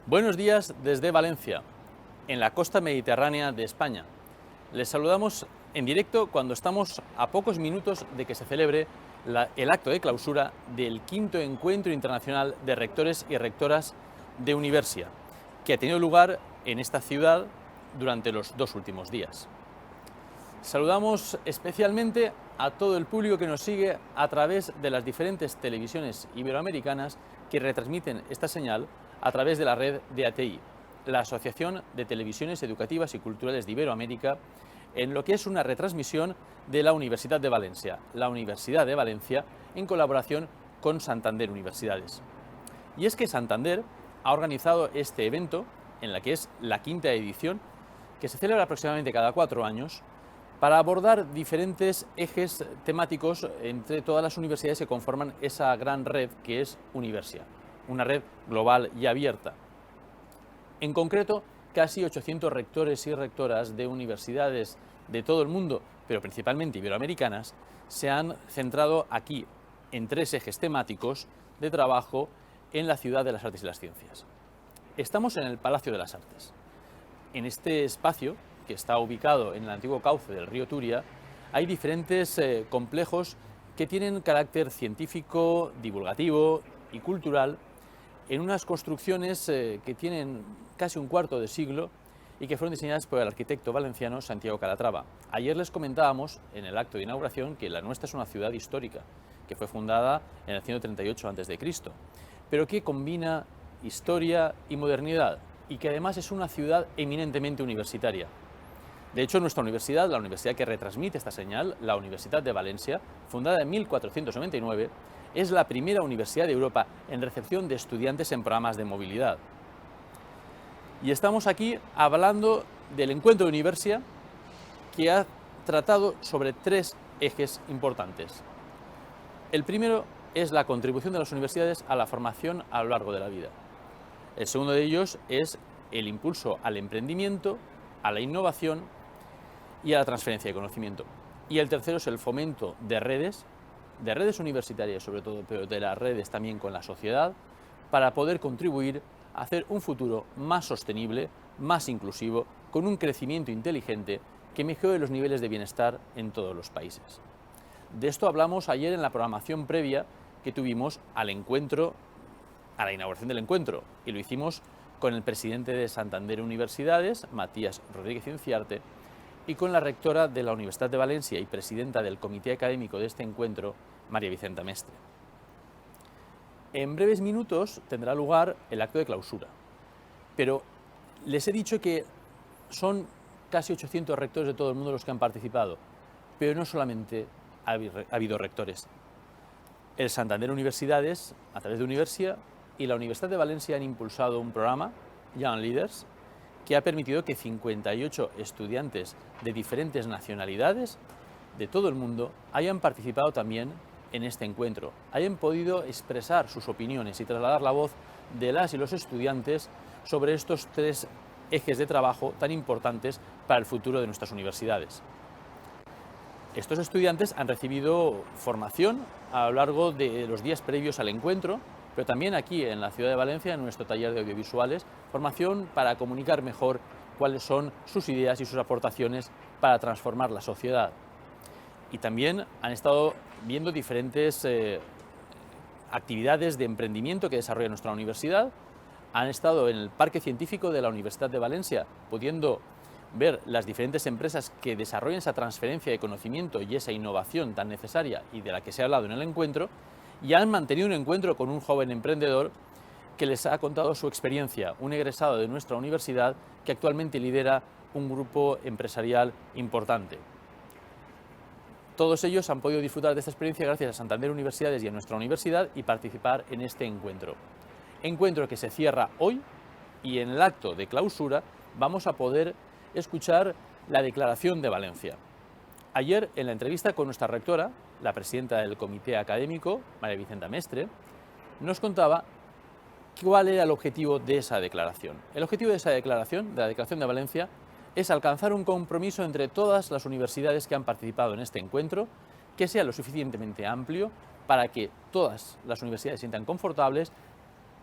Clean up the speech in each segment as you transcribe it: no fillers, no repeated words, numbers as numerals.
Buenos días desde Valencia, en la costa mediterránea de España. Les saludamos en directo cuando estamos a pocos minutos de que se celebre el acto de clausura del quinto Encuentro Internacional de Rectores y Rectoras de Universia, que ha tenido lugar en esta ciudad durante los 2 últimos días. Saludamos especialmente a todo el público que nos sigue a través de las diferentes televisiones iberoamericanas que retransmiten esta señal a través de la red de ATI, la Asociación de Televisiones Educativas y Culturales de Iberoamérica, en lo que es una retransmisión de la Universitat de València, la Universidad de Valencia, en colaboración con Santander Universidades. Y es que Santander ha organizado este evento, en la que es la quinta edición, que se celebra aproximadamente cada 4 años, para abordar diferentes ejes temáticos entre todas las universidades que conforman esa gran red que es Universia, una red global y abierta. En concreto, casi 800 rectores y rectoras de universidades de todo el mundo, pero principalmente iberoamericanas, se han centrado aquí en 3 ejes temáticos de trabajo en la ciudad de las artes y las ciencias. Estamos en el Palacio de las Artes. En este espacio, que está ubicado en el antiguo cauce del río Turia, hay diferentes complejos que tienen carácter científico, divulgativo y cultural, en unas construcciones que tienen casi un cuarto de siglo y que fueron diseñadas por el arquitecto valenciano Santiago Calatrava. Ayer les comentábamos en el acto de inauguración que la nuestra es una ciudad histórica, que fue fundada en el 138 a.C., pero que combina historia y modernidad y que además es una ciudad eminentemente universitaria. De hecho, nuestra universidad, la universidad que retransmite esta señal, la Universitat de València, fundada en 1499, es la primera universidad de Europa en recepción de estudiantes en programas de movilidad. Y estamos aquí hablando del encuentro de Universia, que ha tratado sobre 3 ejes importantes. El primero es la contribución de las universidades a la formación a lo largo de la vida. El segundo de ellos es el impulso al emprendimiento, a la innovación y a la transferencia de conocimiento. Y el tercero es el fomento de redes universitarias sobre todo, pero de las redes también con la sociedad, para poder contribuir a hacer un futuro más sostenible, más inclusivo, con un crecimiento inteligente que mejore los niveles de bienestar en todos los países. De esto hablamos ayer en la programación previa que tuvimos al encuentro, a la inauguración del encuentro, y lo hicimos con el presidente de Santander Universidades, Matías Rodríguez Inciarte, y con la rectora de la Universitat de València y presidenta del comité académico de este encuentro, María Vicenta Mestre. En breves minutos tendrá lugar el acto de clausura, pero les he dicho que son casi 800 rectores de todo el mundo los que han participado, pero no solamente ha habido rectores. El Santander Universidades, a través de Universia, y la Universitat de València han impulsado un programa, Young Leaders, que ha permitido que 58 estudiantes de diferentes nacionalidades de todo el mundo hayan participado también en este encuentro, hayan podido expresar sus opiniones y trasladar la voz de las y los estudiantes sobre estos 3 ejes de trabajo tan importantes para el futuro de nuestras universidades. Estos estudiantes han recibido formación a lo largo de los días previos al encuentro, pero también aquí en la ciudad de Valencia, en nuestro taller de audiovisuales, formación para comunicar mejor cuáles son sus ideas y sus aportaciones para transformar la sociedad. Y también han estado viendo diferentes actividades de emprendimiento que desarrolla nuestra universidad, han estado en el parque científico de la Universitat de València, pudiendo ver las diferentes empresas que desarrollan esa transferencia de conocimiento y esa innovación tan necesaria y de la que se ha hablado en el encuentro, y han mantenido un encuentro con un joven emprendedor que les ha contado su experiencia, un egresado de nuestra universidad que actualmente lidera un grupo empresarial importante. Todos ellos han podido disfrutar de esta experiencia gracias a Santander Universidades y a nuestra universidad y participar en este encuentro. Encuentro que se cierra hoy, y en el acto de clausura vamos a poder escuchar la declaración de Valencia. Ayer, en la entrevista con nuestra rectora, la presidenta del comité académico, María Vicenta Mestre, nos contaba cuál era el objetivo de esa declaración. El objetivo de esa declaración, de la Declaración de Valencia, es alcanzar un compromiso entre todas las universidades que han participado en este encuentro, que sea lo suficientemente amplio para que todas las universidades se sientan confortables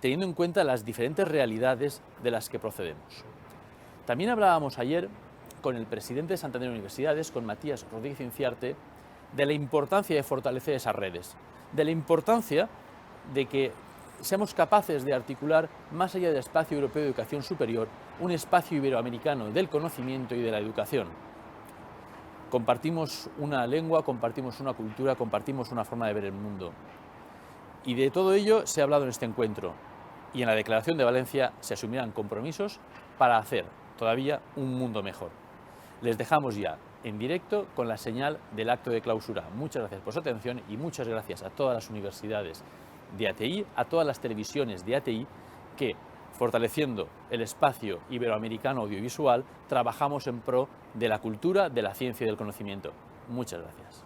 teniendo en cuenta las diferentes realidades de las que procedemos. También hablábamos ayer con el presidente de Santander Universidades, con Matías Rodríguez Inciarte, de la importancia de fortalecer esas redes, de la importancia de que seamos capaces de articular, más allá del espacio europeo de educación superior, un espacio iberoamericano del conocimiento y de la educación. Compartimos una lengua, compartimos una cultura, compartimos una forma de ver el mundo. Y de todo ello se ha hablado en este encuentro. Y en la Declaración de Valencia se asumirán compromisos para hacer todavía un mundo mejor. Les dejamos ya en directo con la señal del acto de clausura. Muchas gracias por su atención y muchas gracias a todas las universidades de ATI, a todas las televisiones de ATI que, fortaleciendo el espacio iberoamericano audiovisual, trabajamos en pro de la cultura, de la ciencia y del conocimiento. Muchas gracias.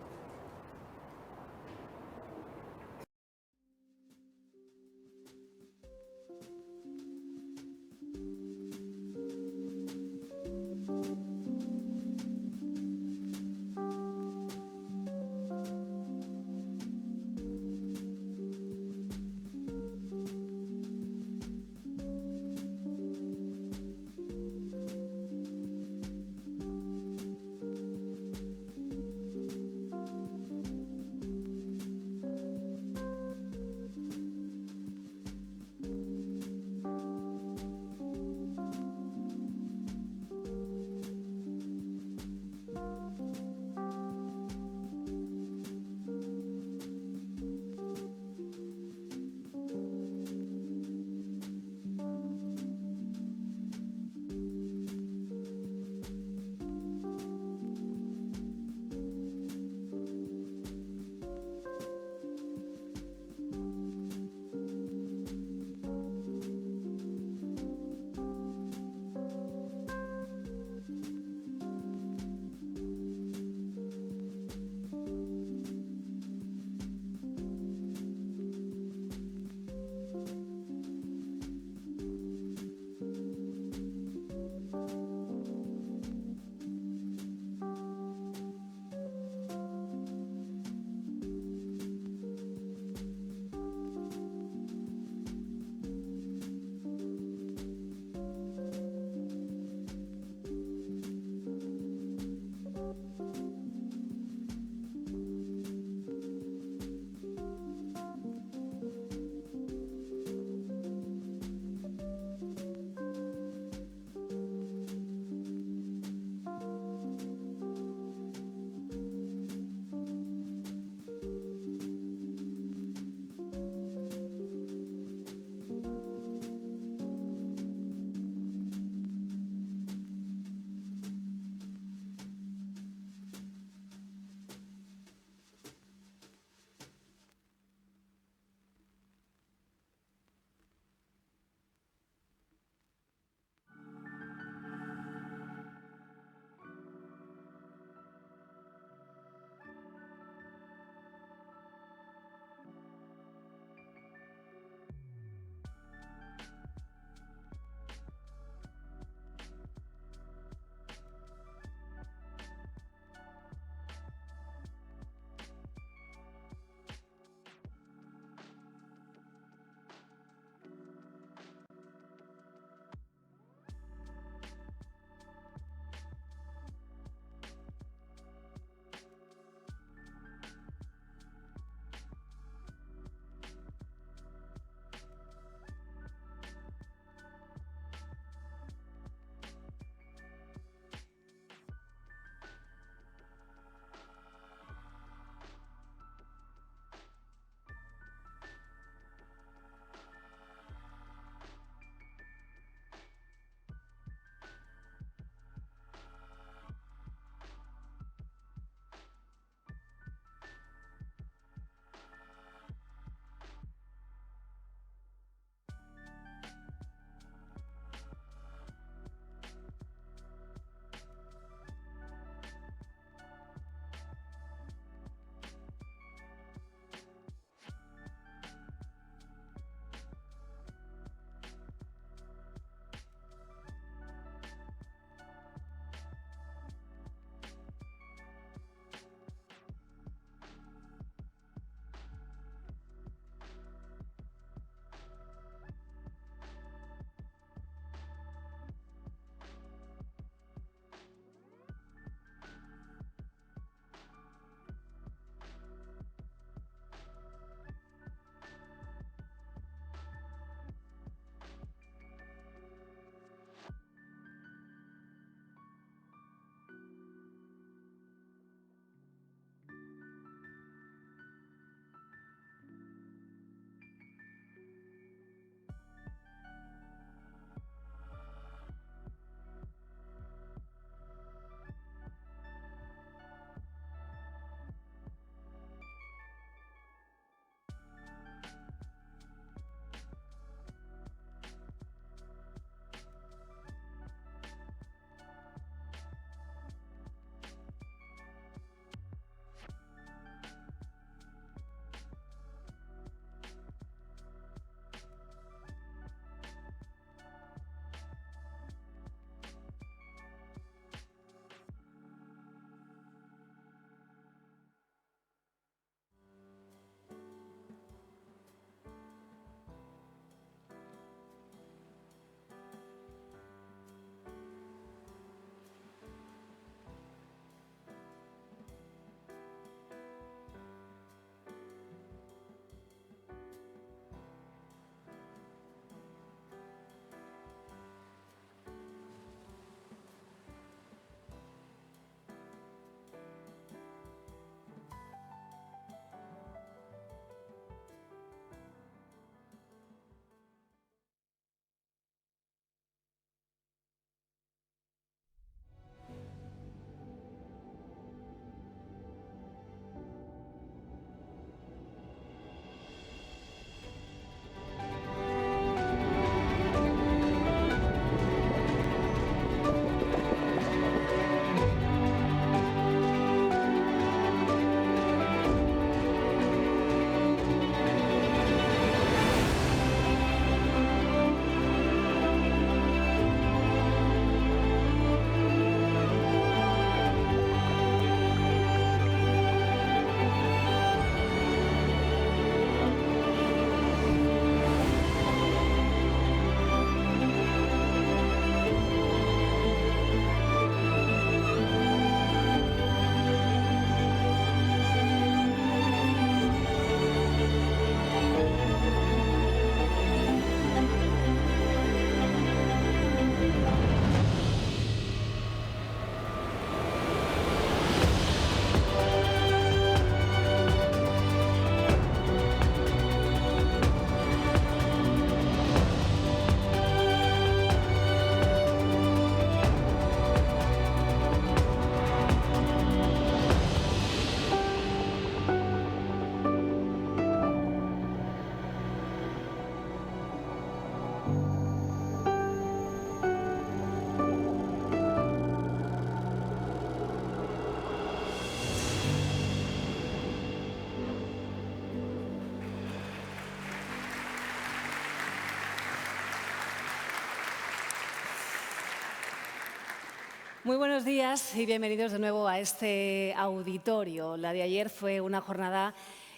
Muy buenos días y bienvenidos de nuevo a este auditorio. La de ayer fue una jornada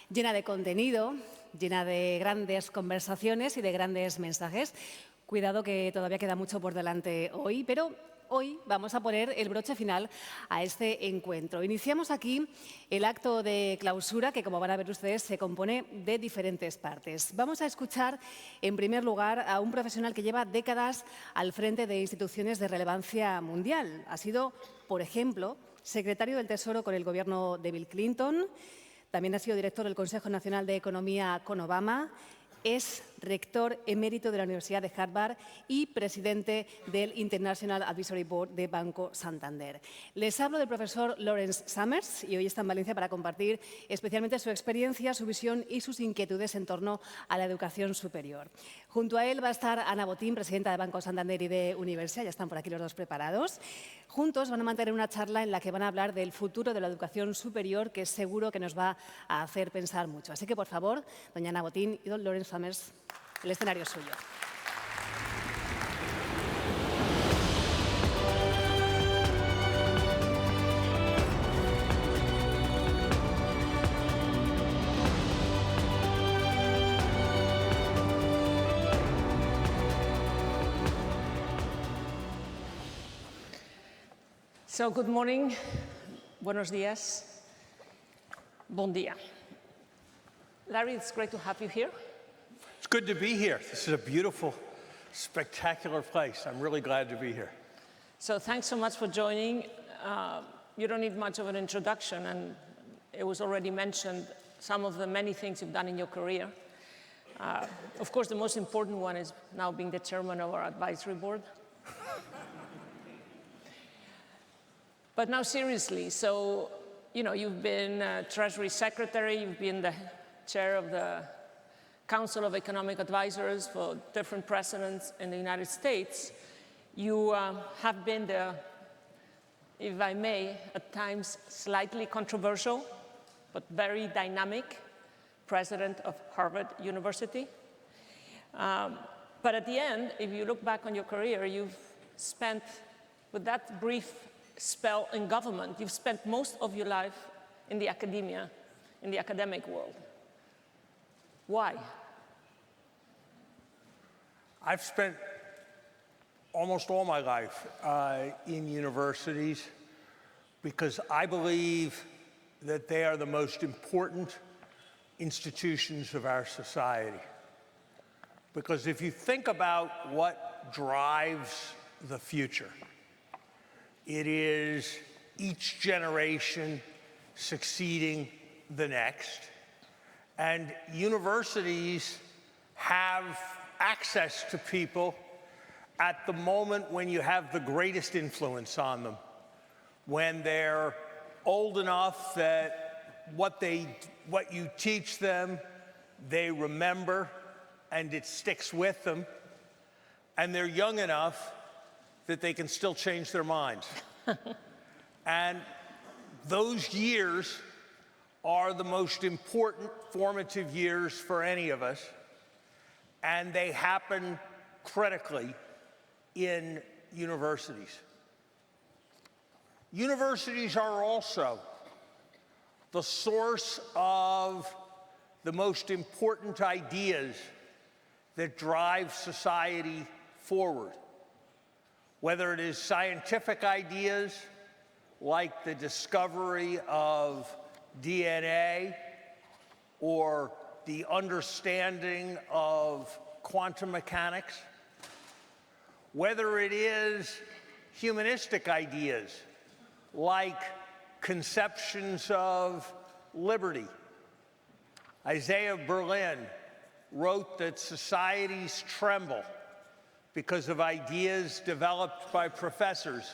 llena de contenido, llena de grandes conversaciones y de grandes mensajes. Cuidado que todavía queda mucho por delante hoy, pero hoy vamos a poner el broche final a este encuentro. Iniciamos aquí el acto de clausura que, como van a ver ustedes, se compone de diferentes partes. Vamos a escuchar, en primer lugar, a un profesional que lleva décadas al frente de instituciones de relevancia mundial. Ha sido, por ejemplo, secretario del Tesoro con el gobierno de Bill Clinton, también ha sido director del Consejo Nacional de Economía con Obama, es rector emérito de la Universidad de Harvard y presidente del International Advisory Board de Banco Santander. Les hablo del profesor Lawrence Summers y hoy está en Valencia para compartir especialmente su experiencia, su visión y sus inquietudes en torno a la educación superior. Junto a él va a estar Ana Botín, presidenta de Banco Santander y de Universia, ya están por aquí los dos preparados. Juntos van a mantener una charla en la que van a hablar del futuro de la educación superior, que seguro que nos va a hacer pensar mucho. Así que, por favor, doña Ana Botín y don Lawrence Summers, el escenario es suyo. So, good morning, buenos días, bon dia. Larry, it's great to have you here. It's good to be here. This is a beautiful, spectacular place. I'm really glad to be here. So thanks so much for joining. You don't need much of an introduction, and it was already mentioned some of the many things you've done in your career. Of course, the most important one is now being the chairman of our advisory board. But now seriously, so, you've been Treasury Secretary, you've been the chair of the Council of Economic Advisors for different presidents in the United States. You have been the, if I may, at times slightly controversial, but very dynamic president of Harvard University. But at the end, if you look back on your career, you've spent, with that brief spell in government, you've spent most of your life in the academia, in the academic world. Why? I've spent almost all my life in universities because I believe that they are the most important institutions of our society. Because if you think about what drives the future, it is each generation succeeding the next. And universities have access to people at the moment when you have the greatest influence on them, when they're old enough that what you teach them, they remember and it sticks with them, and they're young enough that they can still change their minds. And those years are the most important formative years for any of us, and they happen critically in universities. Universities are also the source of the most important ideas that drive society forward. Whether it is scientific ideas like the discovery of DNA or the understanding of quantum mechanics, whether it is humanistic ideas like conceptions of liberty. Isaiah Berlin wrote that societies tremble because of ideas developed by professors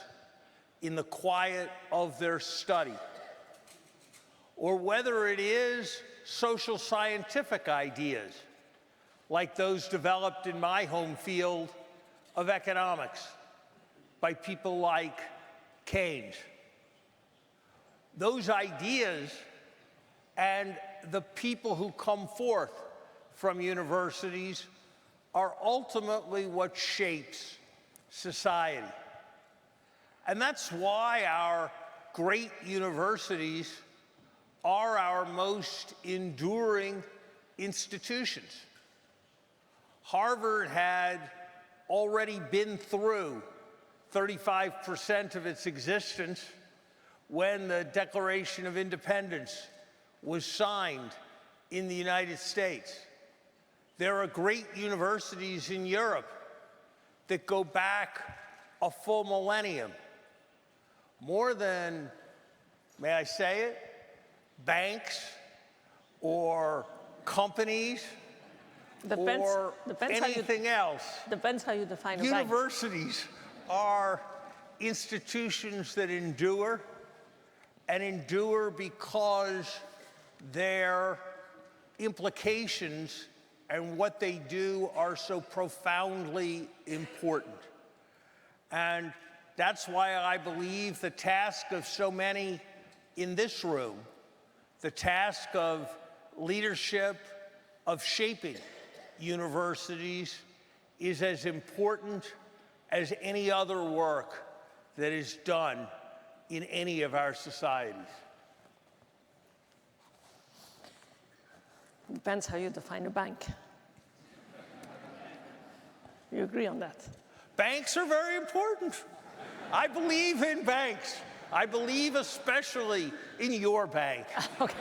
in the quiet of their study. Or whether it is social scientific ideas, like those developed in my home field of economics by people like Keynes. Those ideas and the people who come forth from universities are ultimately what shapes society. And that's why our great universities are our most enduring institutions. Harvard had already been through 35% of its existence when the Declaration of Independence was signed in the United States. There are great universities in Europe that go back a full millennium. More than, may I say it, banks or companies or anything else. Depends how you define a bank. Universities are institutions that endure, and endure because their implications and what they do are so profoundly important. And that's why I believe the task of so many in this room, the task of leadership, of shaping universities, is as important as any other work that is done in any of our societies. Depends how you define a bank. You agree on that? Banks are very important. I believe in banks. I believe especially in your bank. Okay.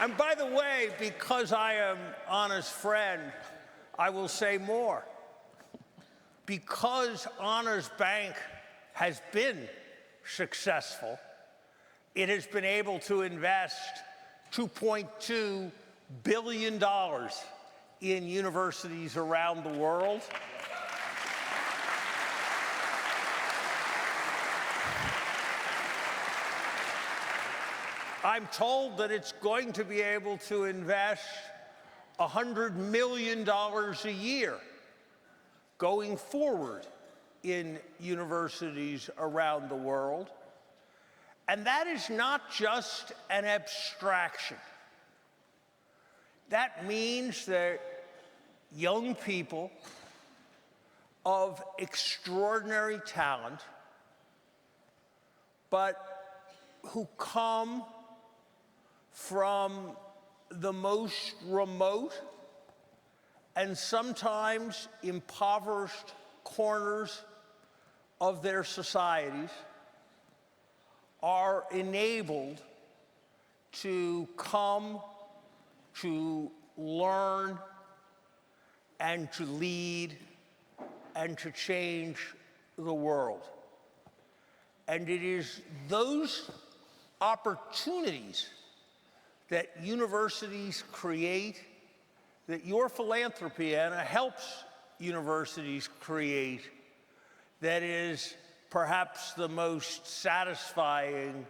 And by the way, because I am Anna's friend, I will say more. Because Anna's bank has been successful, it has been able to invest $2.2 billion in universities around the world. I'm told that it's going to be able to invest $100 million a year going forward in universities around the world. And that is not just an abstraction. That means that young people of extraordinary talent, but who come from the most remote and sometimes impoverished corners of their societies, are enabled to come to learn and to lead and to change the world. And it is those opportunities that universities create, that your philanthropy, Anna, helps universities create, that is perhaps the most satisfying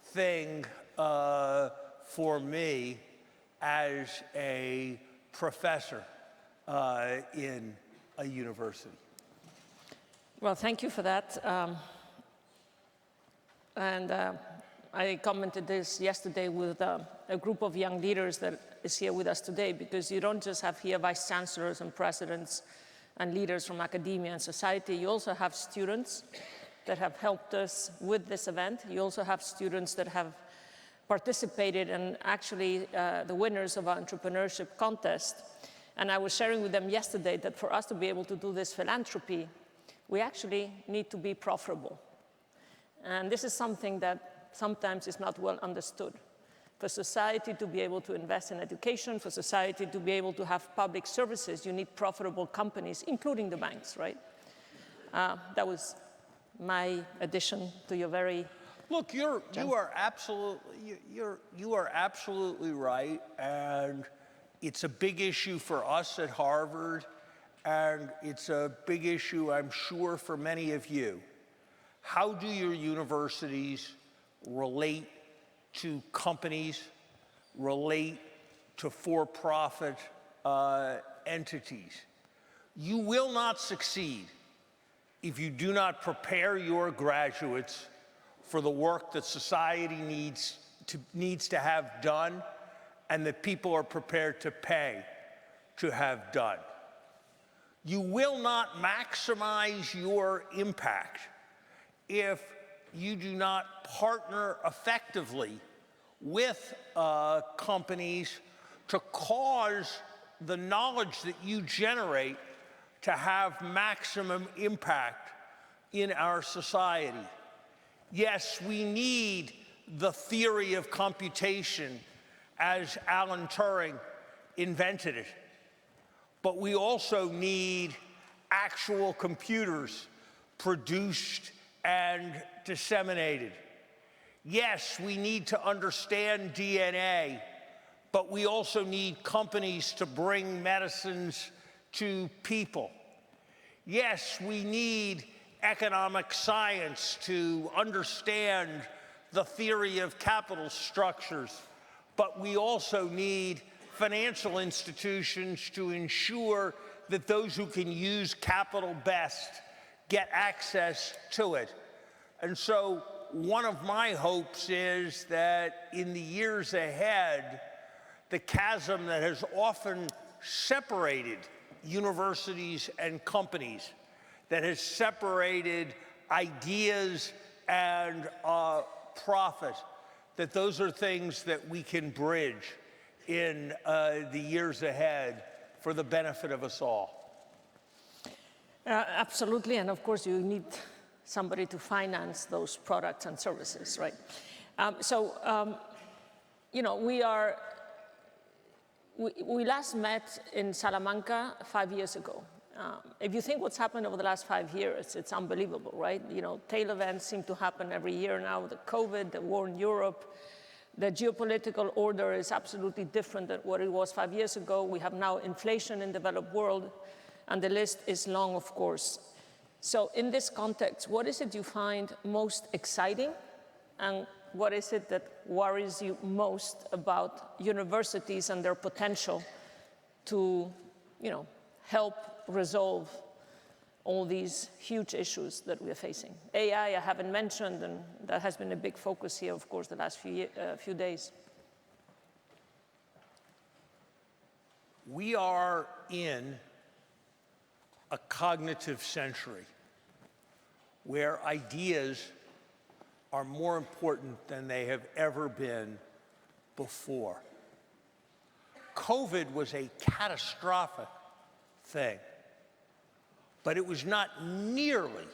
thing for me as a professor in a university. Well, thank you for that. I commented this yesterday with a group of young leaders that is here with us today, because you don't just have here vice chancellors and presidents and leaders from academia and society. You also have students that have helped us with this event. You also have students that have participated and actually the winners of our entrepreneurship contest. And I was sharing with them yesterday that for us to be able to do this philanthropy, we actually need to be profitable. And this is something that sometimes is not well understood. For society to be able to invest in education, for society to be able to have public services, you need profitable companies, including the banks, right? That was my addition to your very... Look, you are absolutely right, and it's a big issue for us at Harvard, and it's a big issue, I'm sure, for many of you. How do your universities relate to companies, relate to for-profit entities? You will not succeed if you do not prepare your graduates for the work that society needs to have done and that people are prepared to pay to have done. You will not maximize your impact if you do not partner effectively with companies to cause the knowledge that you generate to have maximum impact in our society. Yes, we need the theory of computation as Alan Turing invented it, but we also need actual computers produced and disseminated. Yes, we need to understand DNA, but we also need companies to bring medicines to people. Yes, we need economic science to understand the theory of capital structures, but we also need financial institutions to ensure that those who can use capital best get access to it. And so one of my hopes is that in the years ahead, the chasm that has often separated universities and companies, that has separated ideas and profit, that those are things that we can bridge in the years ahead for the benefit of us all. Absolutely, and of course you need somebody to finance those products and services, right? You know, we last met in Salamanca 5 years ago. If you think what's happened over the last 5 years, it's unbelievable, right? You know, tail events seem to happen every year now, the COVID, the war in Europe, the geopolitical order is absolutely different than what it was 5 years ago. We have now inflation in the developed world, and the list is long, of course. So in this context, what is it you find most exciting, and what is it that worries you most about universities and their potential to, you know, help resolve all these huge issues that we are facing? AI, I haven't mentioned, and that has been a big focus here, of course, the last few days. We are in a cognitive century where ideas are more important than they have ever been before. COVID was a catastrophic thing, but it was not nearly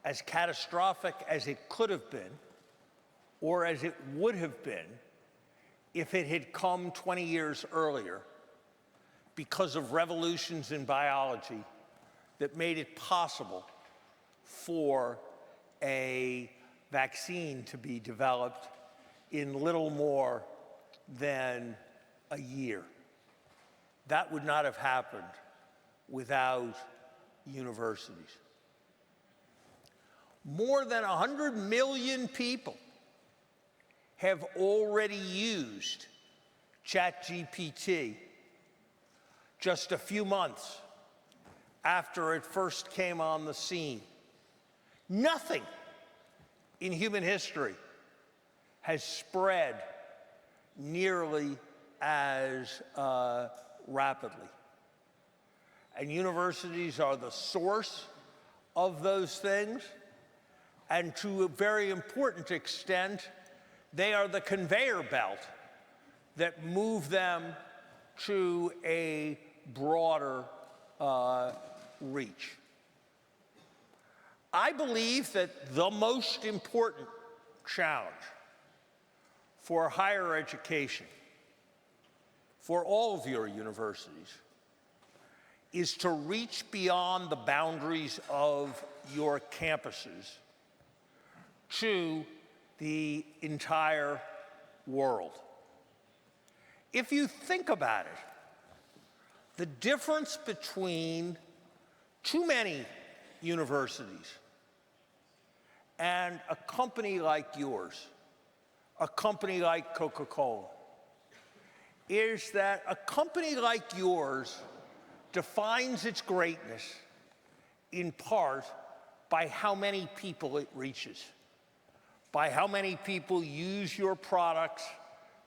as catastrophic as it could have been or as it would have been if it had come 20 years earlier because of revolutions in biology that made it possible for a vaccine to be developed in little more than a year. That would not have happened without universities. More than 100 million people have already used ChatGPT just a few months after it first came on the scene. Nothing in human history has spread nearly as rapidly. And universities are the source of those things, and to a very important extent, they are the conveyor belt that move them to a broader reach. I believe that the most important challenge for higher education, for all of your universities, is to reach beyond the boundaries of your campuses to the entire world. If you think about it, the difference between too many universities and a company like yours, a company like Coca-Cola, is that a company like yours defines its greatness in part by how many people it reaches, by how many people use your products,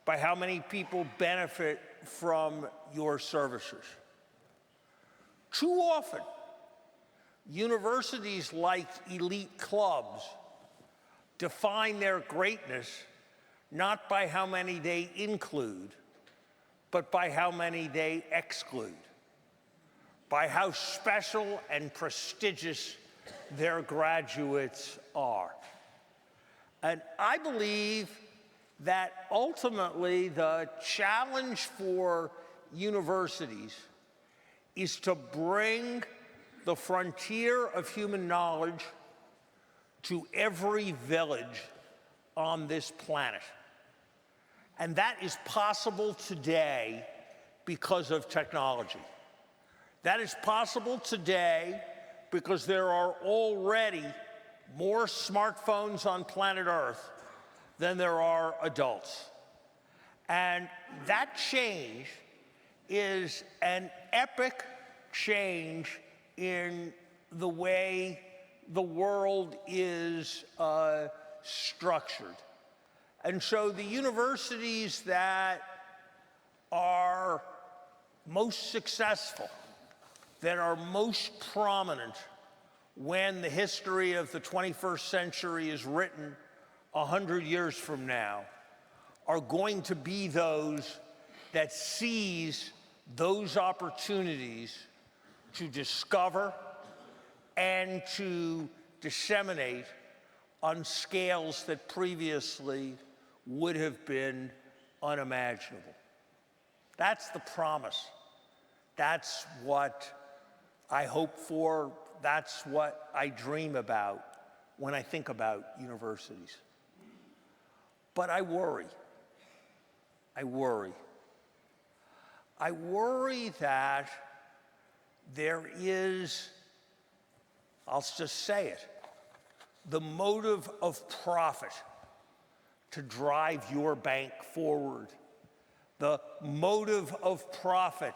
by how many people benefit from your services. Too often, universities, like elite clubs, define their greatness not by how many they include, but by how many they exclude, by how special and prestigious their graduates are. And I believe that ultimately the challenge for universities is to bring the frontier of human knowledge to every village on this planet. And that is possible today because of technology. That is possible today because there are already more smartphones on planet Earth than there are adults. And that change is an epic change in the way the world is structured. And so the universities that are most successful, that are most prominent when the history of the 21st century is written 100 years from now, are going to be those that seize those opportunities to discover and to disseminate on scales that previously would have been unimaginable. That's the promise. That's what I hope for. That's what I dream about when I think about universities. But I worry. I worry. I worry that there is, I'll just say it, the motive of profit to drive your bank forward, the motive of profit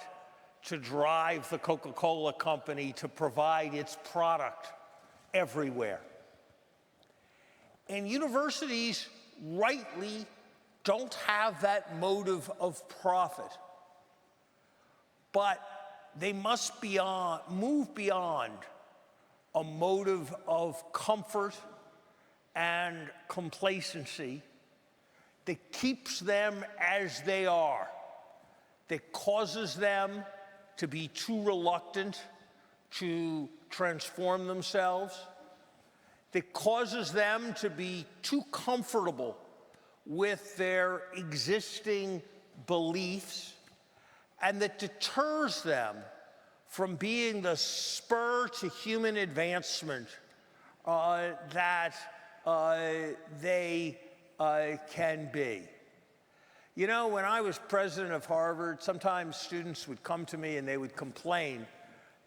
to drive the Coca-Cola company to provide its product everywhere. And universities rightly don't have that motive of profit, but they must move beyond a motive of comfort and complacency that keeps them as they are, that causes them to be too reluctant to transform themselves, that causes them to be too comfortable with their existing beliefs, and that deters them from being the spur to human advancement that they can be. You know, when I was president of Harvard, sometimes students would come to me and they would complain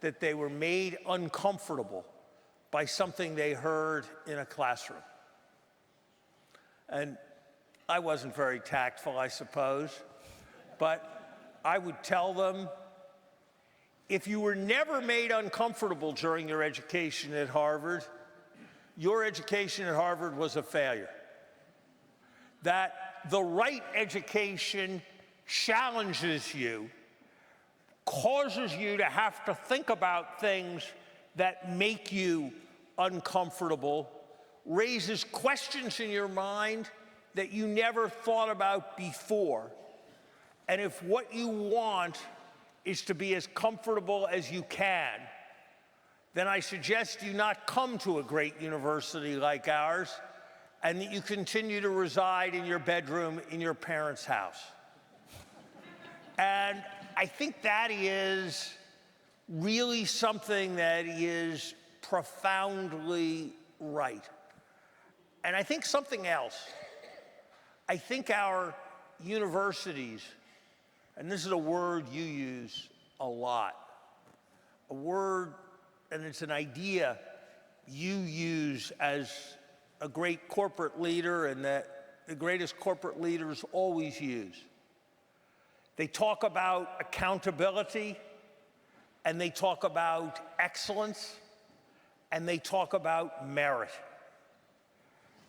that they were made uncomfortable by something they heard in a classroom. And I wasn't very tactful, I suppose, but I would tell them, if you were never made uncomfortable during your education at Harvard, your education at Harvard was a failure. That the right education challenges you, causes you to have to think about things that make you uncomfortable, raises questions in your mind that you never thought about before. And if what you want is to be as comfortable as you can, then I suggest you not come to a great university like ours, and that you continue to reside in your bedroom in your parents' house. And I think that is really something that is profoundly right. And I think something else. I think our universities, and this is a word you use a lot, a word, and it's an idea you use as a great corporate leader and that the greatest corporate leaders always use. They talk about accountability, and they talk about excellence, and they talk about merit.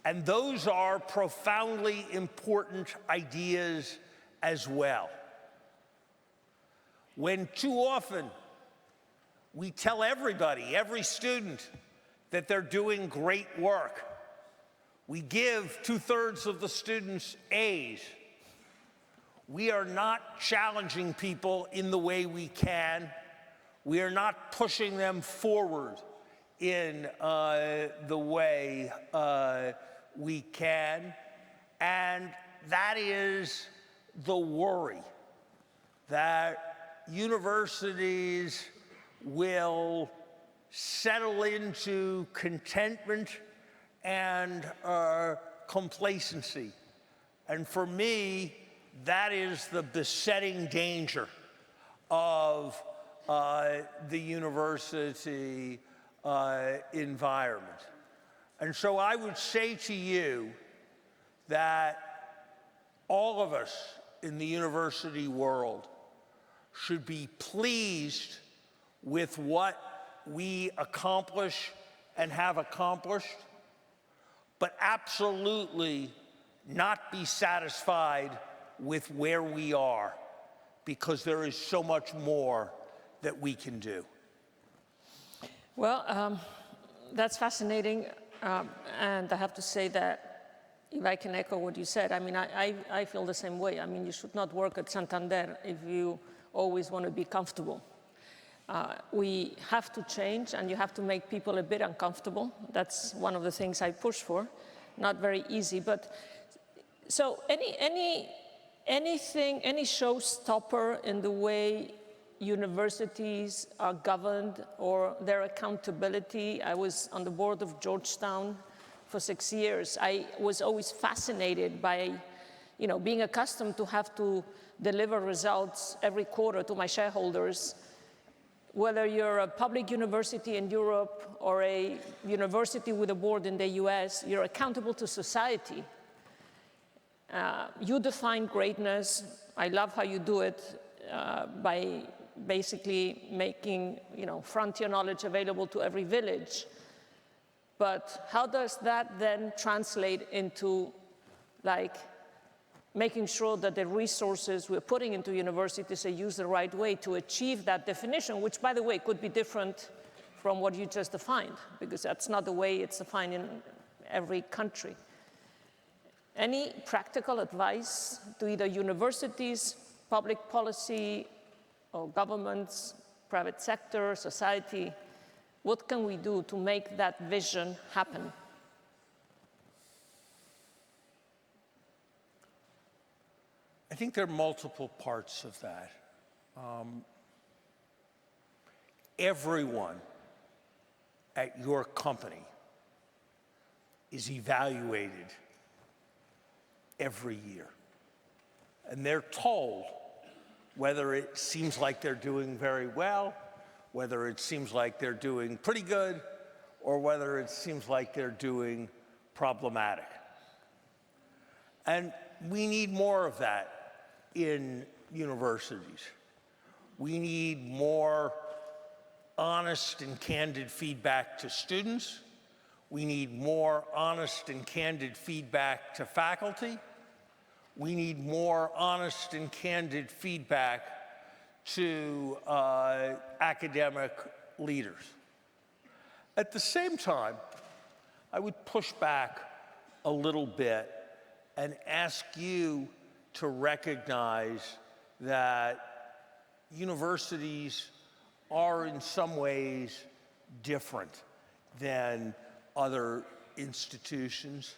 And those are profoundly important ideas as well. When too often We tell everybody, every student, that they're doing great work. We give 2/3 of the students A's. We are not challenging people in the way we can. We are not pushing them forward in the way we can. And that is the worry, that universities will settle into contentment and complacency. And for me, that is the besetting danger of the university environment. And so I would say to you that all of us in the university world should be pleased with what we accomplish and have accomplished, but absolutely not be satisfied with where we are, because there is so much more that we can do. Well, that's fascinating, and I have to say that if I can echo what you said, I mean, I feel the same way. I mean, you should not work at Santander if you always want to be comfortable. We have to change, and you have to make people a bit uncomfortable. That's one of the things I push for. Not very easy, but so any showstopper in the way universities are governed or their accountability? I was on the board of Georgetown for 6 years. I was always fascinated by, being accustomed to have to deliver results every quarter to my shareholders. Whether you're a public university in Europe or a university with a board in the US, you're accountable to society. You define greatness. I love how you do it by basically making, frontier knowledge available to every village. But how does that then translate into, making sure that the resources we're putting into universities are used the right way to achieve that definition, which, by the way, could be different from what you just defined, because that's not the way it's defined in every country. Any practical advice to either universities, public policy, or governments, private sector, society? What can we do to make that vision happen? I think there are multiple parts of that. Everyone at your company is evaluated every year. And they're told whether it seems like they're doing very well, whether it seems like they're doing pretty good, or whether it seems like they're doing problematic. And we need more of that in universities. We need more honest and candid feedback to students. We need more honest and candid feedback to faculty. We need more honest and candid feedback to academic leaders. At the same time, I would push back a little bit and ask you to recognize that universities are in some ways different than other institutions.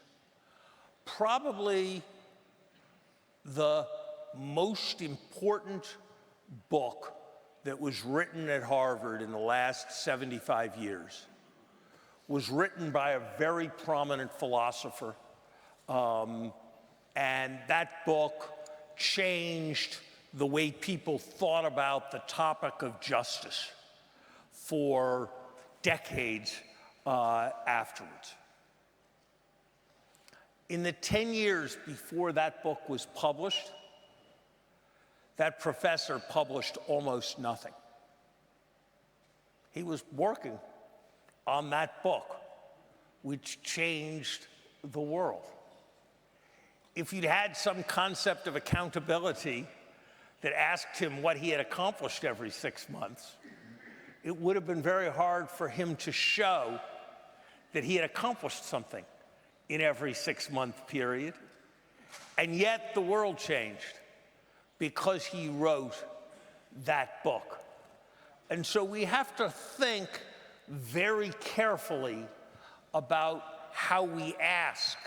Probably the most important book that was written at Harvard in the last 75 years was written by a very prominent philosopher. And that book changed the way people thought about the topic of justice for decades afterwards. In the 10 years before that book was published, that professor published almost nothing. He was working on that book, which changed the world. If you'd had some concept of accountability that asked him what he had accomplished every 6 months, it would have been very hard for him to show that he had accomplished something in every 6-month period. And yet the world changed because he wrote that book. And so we have to think very carefully about how we ask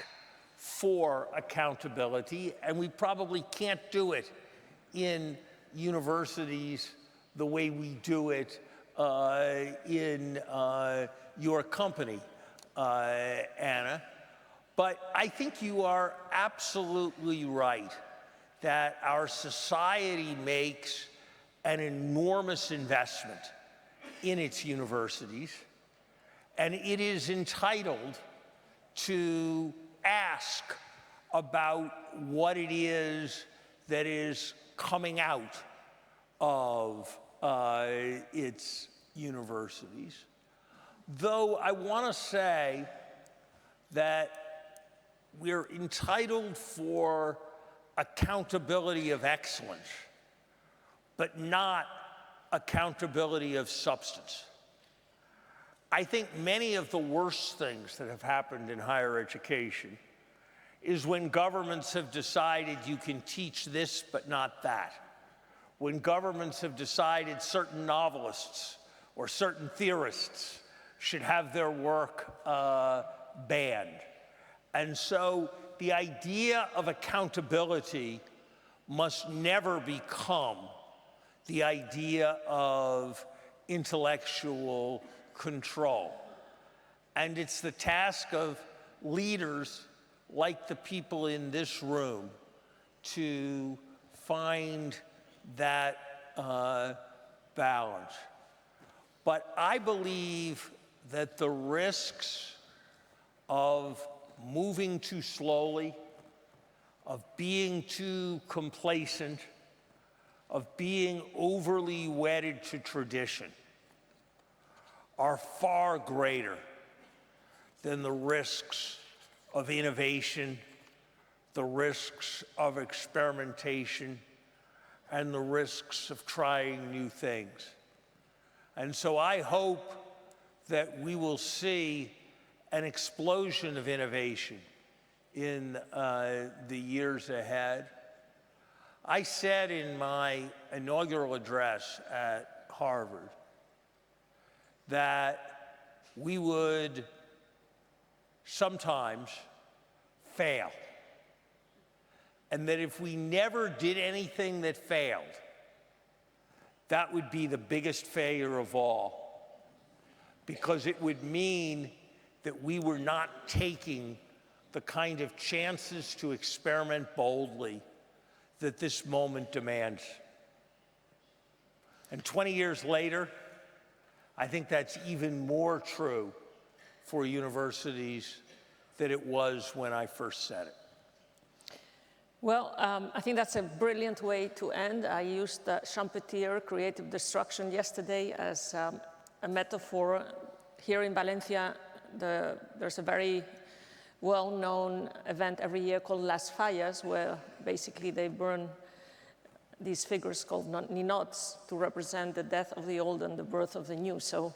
for accountability, and we probably can't do it in universities the way we do it in your company, Anna. But I think you are absolutely right that our society makes an enormous investment in its universities, and it is entitled to ask about what it is that is coming out of its universities. Though I want to say that we're entitled for accountability of excellence, but not accountability of substance. I think many of the worst things that have happened in higher education is when governments have decided you can teach this but not that. When governments have decided certain novelists or certain theorists should have their work banned. And so the idea of accountability must never become the idea of intellectual control. And it's the task of leaders like the people in this room to find that balance. But I believe that the risks of moving too slowly, of being too complacent, of being overly wedded to tradition are far greater than the risks of innovation, the risks of experimentation, and the risks of trying new things. And so I hope that we will see an explosion of innovation in the years ahead. I said in my inaugural address at Harvard that we would sometimes fail, and that if we never did anything that failed, that would be the biggest failure of all, because it would mean that we were not taking the kind of chances to experiment boldly that this moment demands. And 20 years later, I think that's even more true for universities than it was when I first said it. Well, I think that's a brilliant way to end. I used Champeter, creative destruction, yesterday as a metaphor. Here in Valencia, there's a very well-known event every year called Las Fallas, where basically they burn these figures called ninots to represent the death of the old and the birth of the new. So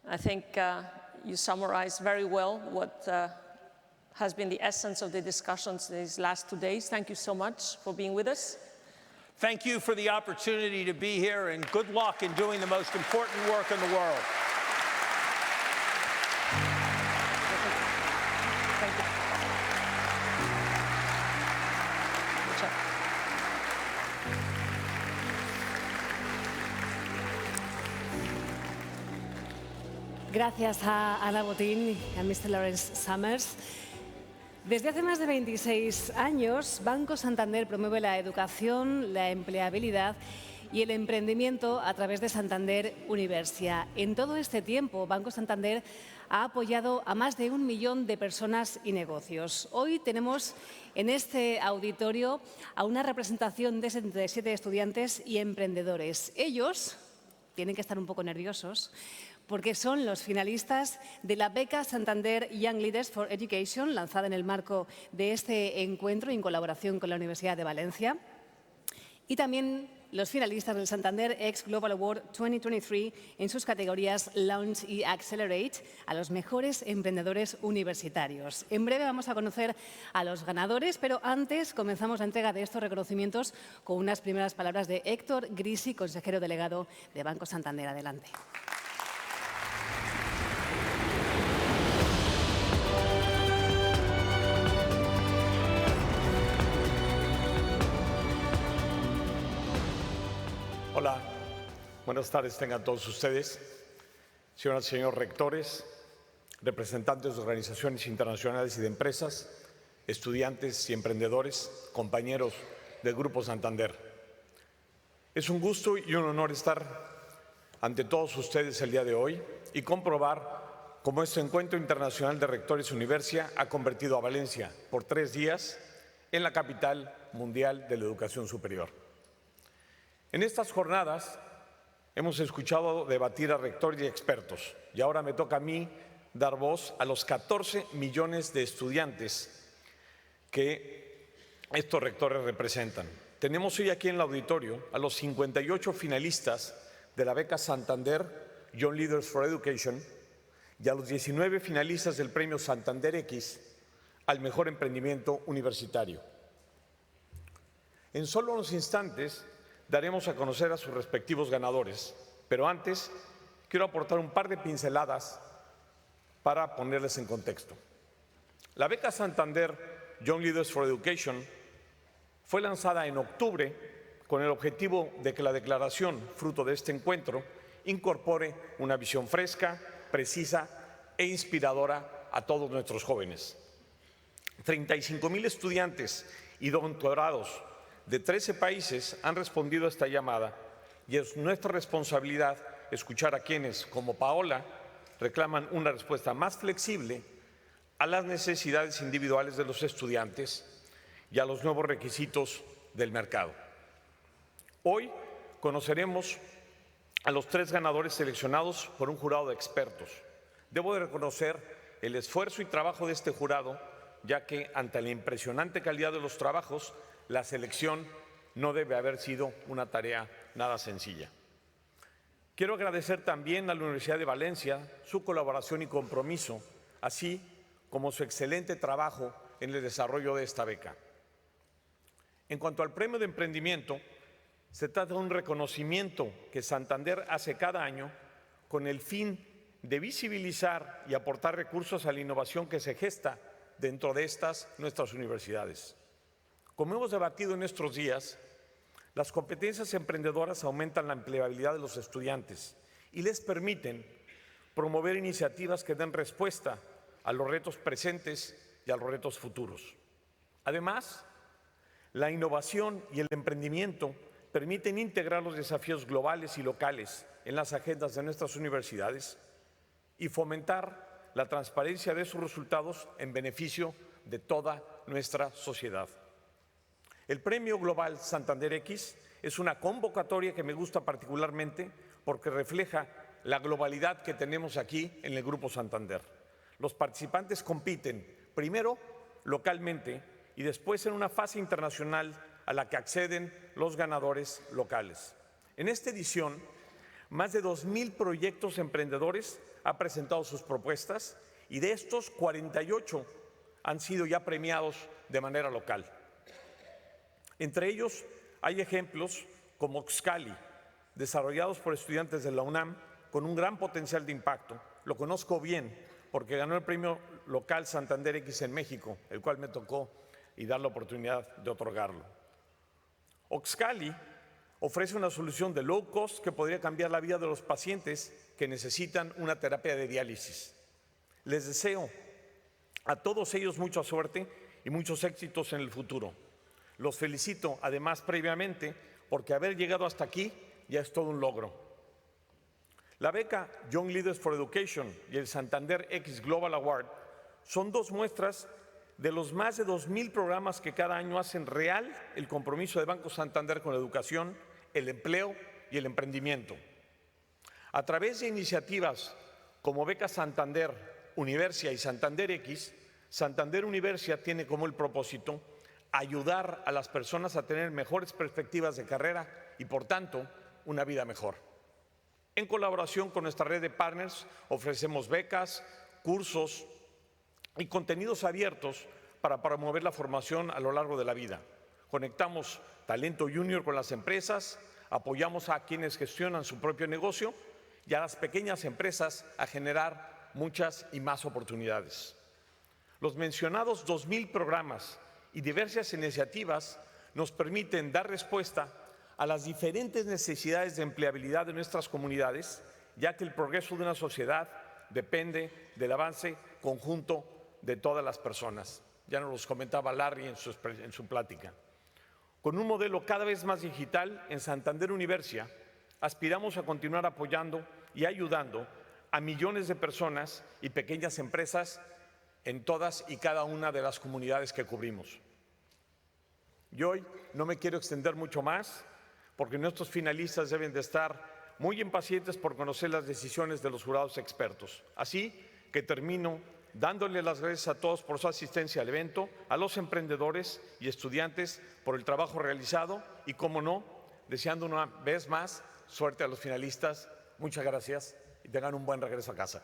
I think you summarized very well what has been the essence of the discussions these last 2 days. Thank you so much for being with us. Thank you for the opportunity to be here, and good luck in doing the most important work in the world. Thank you. Good job. Gracias a Ana Botín y a Mr. Lawrence Summers. Desde hace más de 26 años, Banco Santander promueve la educación, la empleabilidad y el emprendimiento a través de Santander Universia. En todo este tiempo, Banco Santander ha apoyado a más de 1 millón de personas y negocios. Hoy tenemos en este auditorio a una representación de 77 estudiantes y emprendedores. Ellos tienen que estar un poco nerviosos, porque son los finalistas de la beca Santander Young Leaders for Education, lanzada en el marco de este encuentro en colaboración con la Universidad de Valencia. Y también los finalistas del Santander X Global Award 2023 en sus categorías Launch y Accelerate a los mejores emprendedores universitarios. En breve vamos a conocer a los ganadores, pero antes comenzamos la entrega de estos reconocimientos con unas primeras palabras de Héctor Grisi, consejero delegado de Banco Santander. Adelante. Hola, buenas tardes tengan todos ustedes, señoras y señores rectores, representantes de organizaciones internacionales y de empresas, estudiantes y emprendedores, compañeros del Grupo Santander. Es un gusto y un honor estar ante todos ustedes el día de hoy y comprobar cómo este Encuentro Internacional de Rectores Universia ha convertido a Valencia por 3 días en la capital mundial de la educación superior. En estas jornadas hemos escuchado debatir a rectores y expertos y ahora me toca a mí dar voz a los 14 millones de estudiantes que estos rectores representan. Tenemos hoy aquí en el auditorio a los 58 finalistas de la beca Santander Young Leaders for Education y a los 19 finalistas del premio Santander X al mejor emprendimiento universitario. En solo unos instantes daremos a conocer a sus respectivos ganadores, pero antes quiero aportar un par de pinceladas para ponerles en contexto. La beca Santander Young Leaders for Education fue lanzada en octubre con el objetivo de que la declaración, fruto de este encuentro, incorpore una visión fresca, precisa e inspiradora a todos nuestros jóvenes. 35,000 estudiantes y doctorados de 13 países han respondido a esta llamada y es nuestra responsabilidad escuchar a quienes, como Paola, reclaman una respuesta más flexible a las necesidades individuales de los estudiantes y a los nuevos requisitos del mercado. Hoy conoceremos a los 3 ganadores seleccionados por un jurado de expertos. Debo de reconocer el esfuerzo y trabajo de este jurado, ya que ante la impresionante calidad de los trabajos, la selección no debe haber sido una tarea nada sencilla. Quiero agradecer también a la Universidad de Valencia su colaboración y compromiso, así como su excelente trabajo en el desarrollo de esta beca. En cuanto al premio de emprendimiento, se trata de un reconocimiento que Santander hace cada año con el fin de visibilizar y aportar recursos a la innovación que se gesta dentro de nuestras universidades. Como hemos debatido en estos días, las competencias emprendedoras aumentan la empleabilidad de los estudiantes y les permiten promover iniciativas que den respuesta a los retos presentes y a los retos futuros. Además, la innovación y el emprendimiento permiten integrar los desafíos globales y locales en las agendas de nuestras universidades y fomentar la transparencia de sus resultados en beneficio de toda nuestra sociedad. El Premio Global Santander X es una convocatoria que me gusta particularmente porque refleja la globalidad que tenemos aquí en el Grupo Santander. Los participantes compiten primero localmente y después en una fase internacional a la que acceden los ganadores locales. En esta edición, más de 2,000 proyectos emprendedores han presentado sus propuestas y de estos 48 han sido ya premiados de manera local. Entre ellos hay ejemplos como Oxcali, desarrollados por estudiantes de la UNAM con un gran potencial de impacto. Lo conozco bien porque ganó el premio local Santander X en México, el cual me tocó y dar la oportunidad de otorgarlo. Oxcali ofrece una solución de low cost que podría cambiar la vida de los pacientes que necesitan una terapia de diálisis. Les deseo a todos ellos mucha suerte y muchos éxitos en el futuro. Los felicito además previamente porque haber llegado hasta aquí ya es todo un logro. La beca Young Leaders for Education y el Santander X Global Award son 2 muestras de los más de 2,000 programas que cada año hacen real el compromiso de Banco Santander con la educación, el empleo y el emprendimiento. A través de iniciativas como Beca Santander, Universia y Santander X, Santander Universia tiene como el propósito ayudar a las personas a tener mejores perspectivas de carrera y, por tanto, una vida mejor. En colaboración con nuestra red de partners, ofrecemos becas, cursos y contenidos abiertos para promover la formación a lo largo de la vida. Conectamos talento junior con las empresas, apoyamos a quienes gestionan su propio negocio y a las pequeñas empresas a generar muchas y más oportunidades. Los mencionados 2.000 programas y diversas iniciativas nos permiten dar respuesta a las diferentes necesidades de empleabilidad de nuestras comunidades, ya que el progreso de una sociedad depende del avance conjunto de todas las personas. Ya nos los comentaba Larry en su plática. Con un modelo cada vez más digital, en Santander Universia, aspiramos a continuar apoyando y ayudando a millones de personas y pequeñas empresas en todas y cada una de las comunidades que cubrimos. Y hoy no me quiero extender mucho más, porque nuestros finalistas deben de estar muy impacientes por conocer las decisiones de los jurados expertos. Así que termino dándole las gracias a todos por su asistencia al evento, a los emprendedores y estudiantes por el trabajo realizado y, como no, deseando una vez más suerte a los finalistas. Muchas gracias y tengan un buen regreso a casa.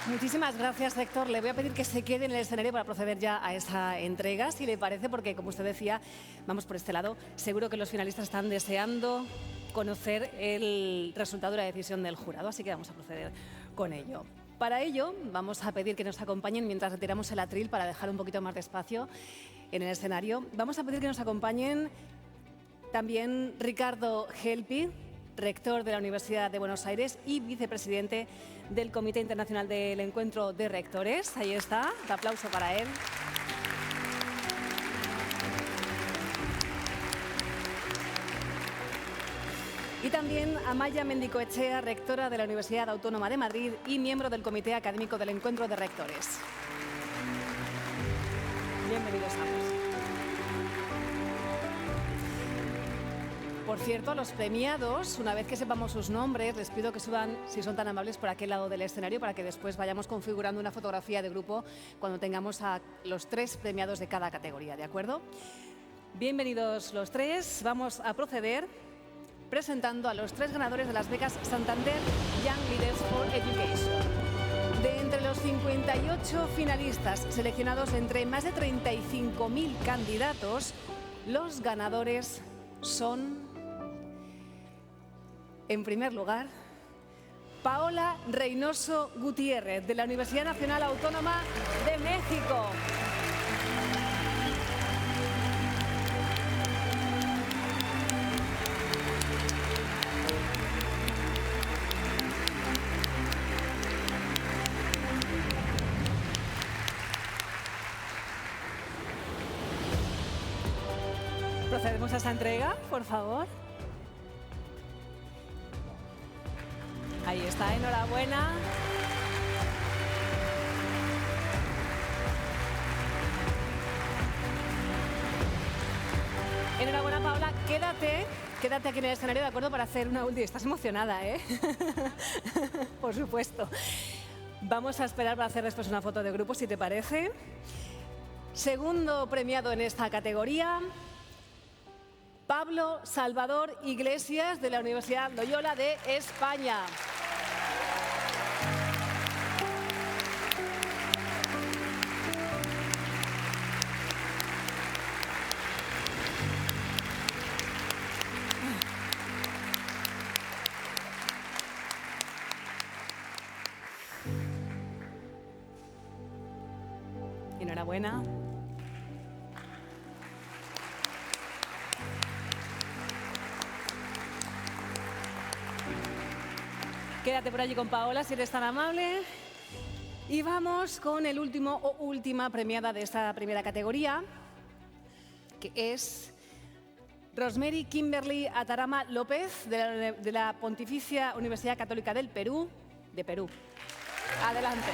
Muchísimas gracias, Héctor. Le voy a pedir que se quede en el escenario para proceder ya a esa entrega, si le parece, porque, como usted decía, vamos por este lado. Seguro que los finalistas están deseando conocer el resultado de la decisión del jurado, así que vamos a proceder con ello. Para ello, vamos a pedir que nos acompañen mientras retiramos el atril para dejar un poquito más de espacio en el escenario. Vamos a pedir que nos acompañen también Ricardo Gelpi, rector de la Universidad de Buenos Aires y vicepresidente del Comité Internacional del Encuentro de Rectores. Ahí está, un aplauso para él. Y también Amaya Mendicoechea, rectora de la Universidad Autónoma de Madrid y miembro del Comité Académico del Encuentro de Rectores. Bienvenidos ambos. Por cierto, a los premiados, una vez que sepamos sus nombres, les pido que suban, si son tan amables, por aquel lado del escenario para que después vayamos configurando una fotografía de grupo cuando tengamos a los 3 premiados de cada categoría, ¿de acuerdo? Bienvenidos los 3. Vamos a proceder presentando a los 3 ganadores de las becas Santander Young Leaders for Education. De entre los 58 finalistas seleccionados entre más de 35.000 candidatos, los ganadores son, en primer lugar, Paola Reynoso Gutiérrez, de la Universidad Nacional Autónoma de México. Procedemos a esta entrega, por favor. Ahí está, enhorabuena. Enhorabuena, Paola. Quédate aquí en el escenario, ¿de acuerdo? Para hacer una última. Estás emocionada, ¿eh? Por supuesto. Vamos a esperar para hacer después una foto de grupo, si te parece. Segundo premiado en esta categoría, Pablo Salvador Iglesias, de la Universidad Loyola de España. Enhorabuena. Quédate por allí con Paola, si eres tan amable. Y vamos con el último o última premiada de esta primera categoría, que es Rosemary Kimberly Atarama López, de la Pontificia Universidad Católica del Perú, de Perú. Adelante.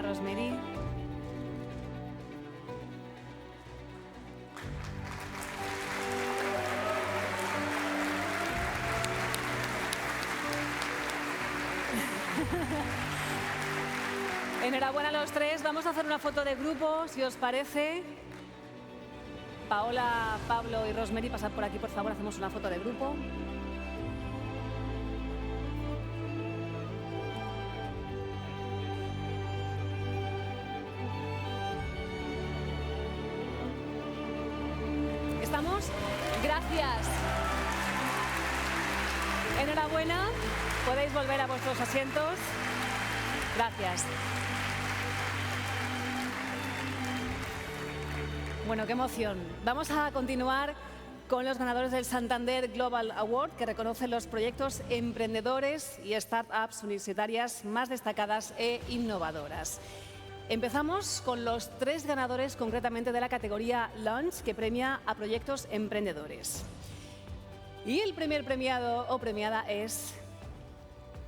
Rosemary. Enhorabuena a los tres. Vamos a hacer una foto de grupo, si os parece. Paola, Pablo y Rosemary, pasad por aquí, por favor. Hacemos una foto de grupo. ¿Estamos? Gracias. Enhorabuena. Podéis volver a vuestros asientos. Gracias. Bueno, qué emoción. Vamos a continuar con los ganadores del Santander Global Award, que reconocen los proyectos emprendedores y startups universitarias más destacadas e innovadoras. Empezamos con los 3 ganadores concretamente de la categoría Launch, que premia a proyectos emprendedores. Y el primer premiado o premiada es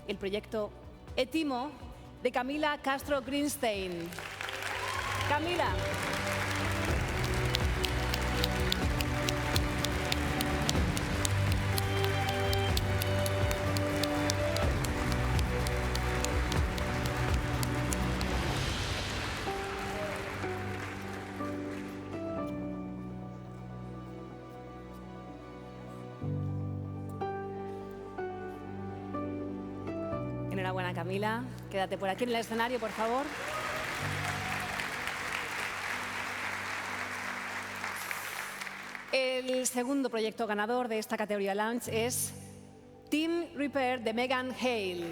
el proyecto Etimo de Camila Castro Greenstein. Camila. Enhorabuena, Camila. Quédate por aquí en el escenario, por favor. El segundo proyecto ganador de esta categoría Launch es Team Repair de Megan Hale.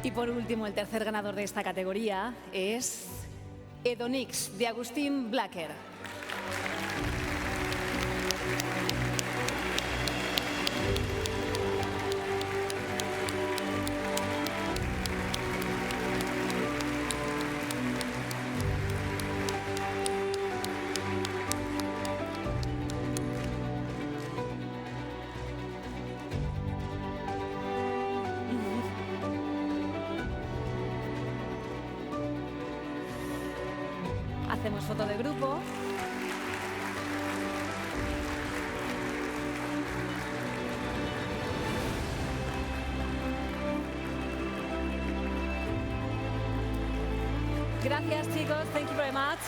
Y por último, el tercer ganador de esta categoría es Edonix, de Agustín Blacker. Hacemos foto de grupo. Gracias, chicos. Thank you very much.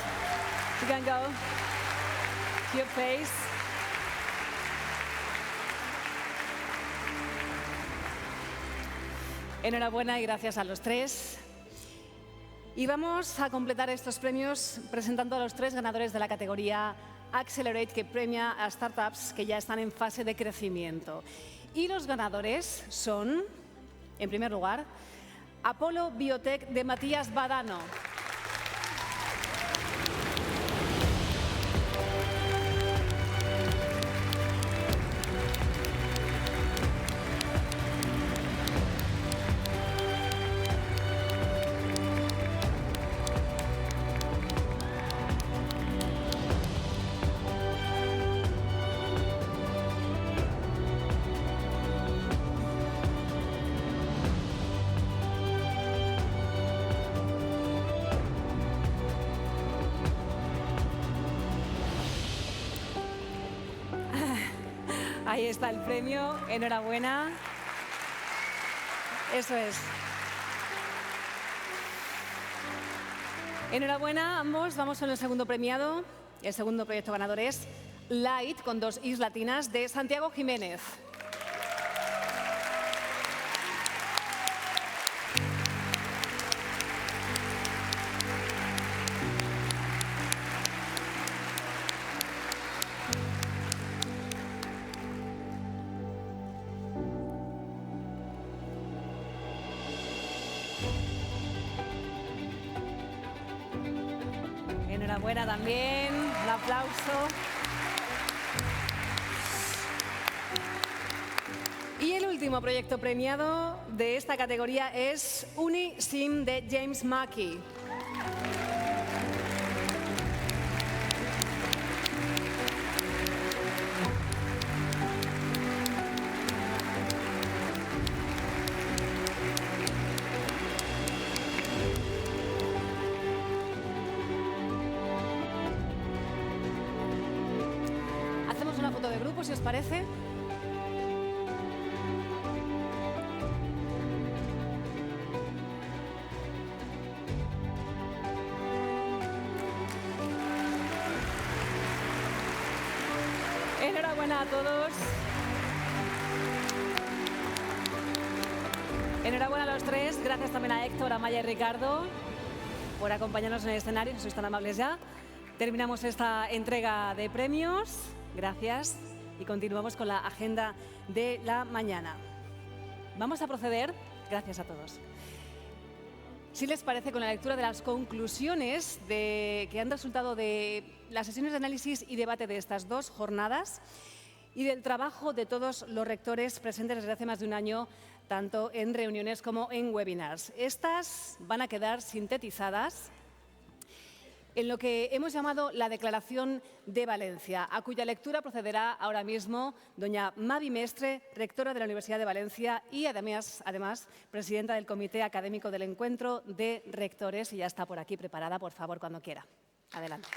You can go to your place. Enhorabuena y gracias a los tres. Y vamos a completar estos premios presentando a los 3 ganadores de la categoría Accelerate, que premia a startups que ya están en fase de crecimiento. Y los ganadores son, en primer lugar, Apollo Biotech de Matías Badano. Ahí está el premio, enhorabuena. Eso es. Enhorabuena a ambos, vamos con el segundo premiado. El segundo proyecto ganador es Light, con 2 Is latinas, de Santiago Jiménez. Enhorabuena también, un aplauso. Y el último proyecto premiado de esta categoría es Uni-Sim de James Mackey. Hacemos una foto de grupo, si os parece. Enhorabuena a todos. Enhorabuena a los tres. Gracias también a Héctor, a Maya y Ricardo por acompañarnos en el escenario. No sois tan amables ya. Terminamos esta entrega de premios. Gracias. Y continuamos con la agenda de la mañana. Vamos a proceder, gracias a todos, si les parece, con la lectura de las conclusiones que han resultado de las sesiones de análisis y debate de estas dos jornadas y del trabajo de todos los rectores presentes desde hace más de un año, tanto en reuniones como en webinars. Estas van a quedar sintetizadas en lo que hemos llamado la Declaración de Valencia, a cuya lectura procederá ahora mismo doña Mavi Mestre, rectora de la Universidad de Valencia y además presidenta del Comité Académico del Encuentro de Rectores, y ya está por aquí preparada, por favor, cuando quiera. Adelante.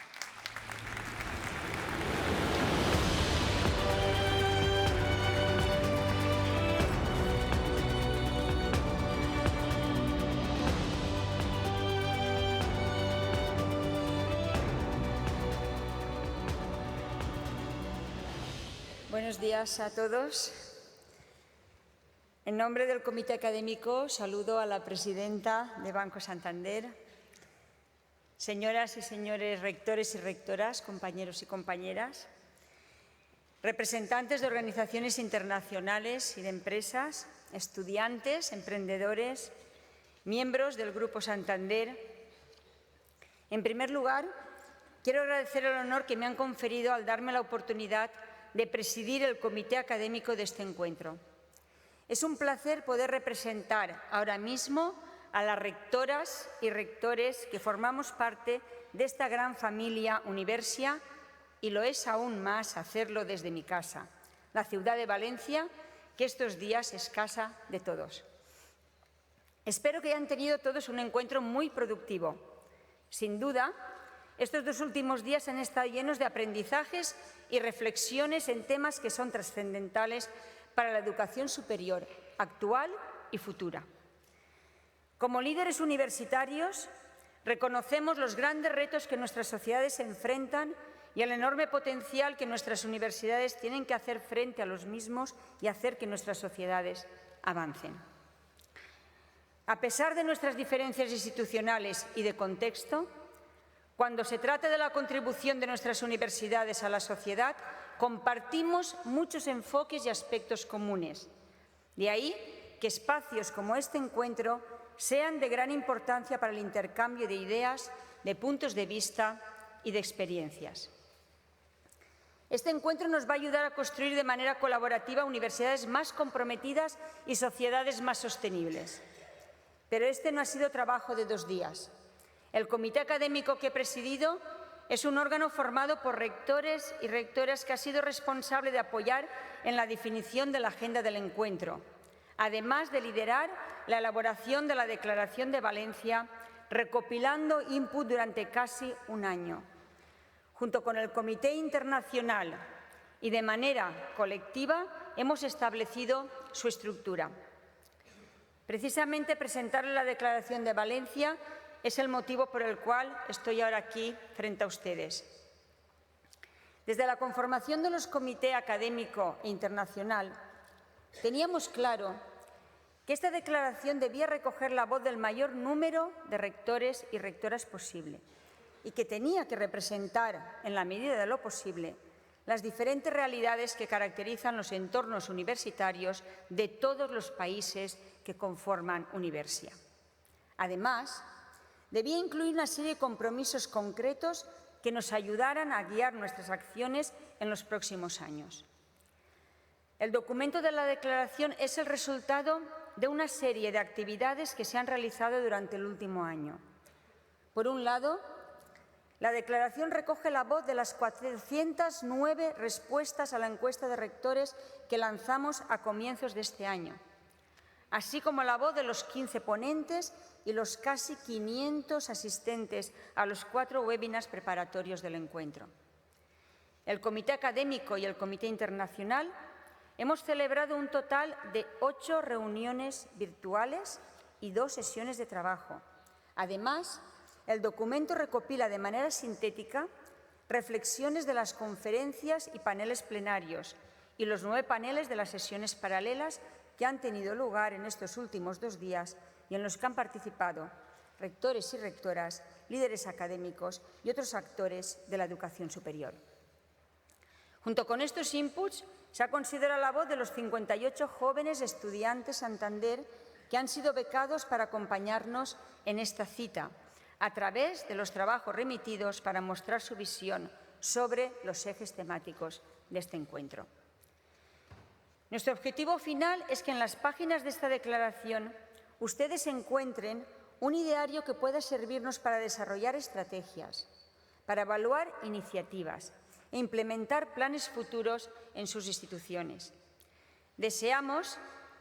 Buenos días a todos. En nombre del Comité Académico saludo a la presidenta de Banco Santander, señoras y señores rectores y rectoras, compañeros y compañeras, representantes de organizaciones internacionales y de empresas, estudiantes, emprendedores, miembros del Grupo Santander. En primer lugar, quiero agradecer el honor que me han conferido al darme la oportunidad de presidir el comité académico de este encuentro. Es un placer poder representar ahora mismo a las rectoras y rectores que formamos parte de esta gran familia Universia, y lo es aún más hacerlo desde mi casa, la ciudad de Valencia, que estos días es casa de todos. Espero que hayan tenido todos un encuentro muy productivo. Sin duda, estos dos últimos días han estado llenos de aprendizajes y reflexiones en temas que son trascendentales para la educación superior, actual y futura. Como líderes universitarios, reconocemos los grandes retos que nuestras sociedades se enfrentan y el enorme potencial que nuestras universidades tienen que hacer frente a los mismos y hacer que nuestras sociedades avancen. A pesar de nuestras diferencias institucionales y de contexto, cuando se trata de la contribución de nuestras universidades a la sociedad, compartimos muchos enfoques y aspectos comunes. De ahí que espacios como este encuentro sean de gran importancia para el intercambio de ideas, de puntos de vista y de experiencias. Este encuentro nos va a ayudar a construir de manera colaborativa universidades más comprometidas y sociedades más sostenibles. Pero este no ha sido trabajo de 2 días. El comité académico que he presidido es un órgano formado por rectores y rectoras que ha sido responsable de apoyar en la definición de la agenda del encuentro, además de liderar la elaboración de la Declaración de Valencia, recopilando input durante casi un año. Junto con el Comité Internacional y de manera colectiva hemos establecido su estructura. Precisamente presentar la Declaración de Valencia es el motivo por el cual estoy ahora aquí frente a ustedes. Desde la conformación de los comités académico e internacional, teníamos claro que esta declaración debía recoger la voz del mayor número de rectores y rectoras posible y que tenía que representar, en la medida de lo posible, las diferentes realidades que caracterizan los entornos universitarios de todos los países que conforman Universia. Además, debía incluir una serie de compromisos concretos que nos ayudaran a guiar nuestras acciones en los próximos años. El documento de la declaración es el resultado de una serie de actividades que se han realizado durante el último año. Por un lado, la declaración recoge la voz de las 409 respuestas a la encuesta de rectores que lanzamos a comienzos de este año, así como la voz de los 15 ponentes y los casi 500 asistentes a los 4 webinars preparatorios del encuentro. El Comité Académico y el Comité Internacional hemos celebrado un total de 8 reuniones virtuales y 2 sesiones de trabajo. Además, el documento recopila de manera sintética reflexiones de las conferencias y paneles plenarios y los 9 paneles de las sesiones paralelas que han tenido lugar en estos últimos 2 días y en los que han participado rectores y rectoras, líderes académicos y otros actores de la educación superior. Junto con estos inputs, se ha considerado la voz de los 58 jóvenes estudiantes Santander que han sido becados para acompañarnos en esta cita, a través de los trabajos remitidos para mostrar su visión sobre los ejes temáticos de este encuentro. Nuestro objetivo final es que en las páginas de esta declaración ustedes encuentren un ideario que pueda servirnos para desarrollar estrategias, para evaluar iniciativas e implementar planes futuros en sus instituciones. Deseamos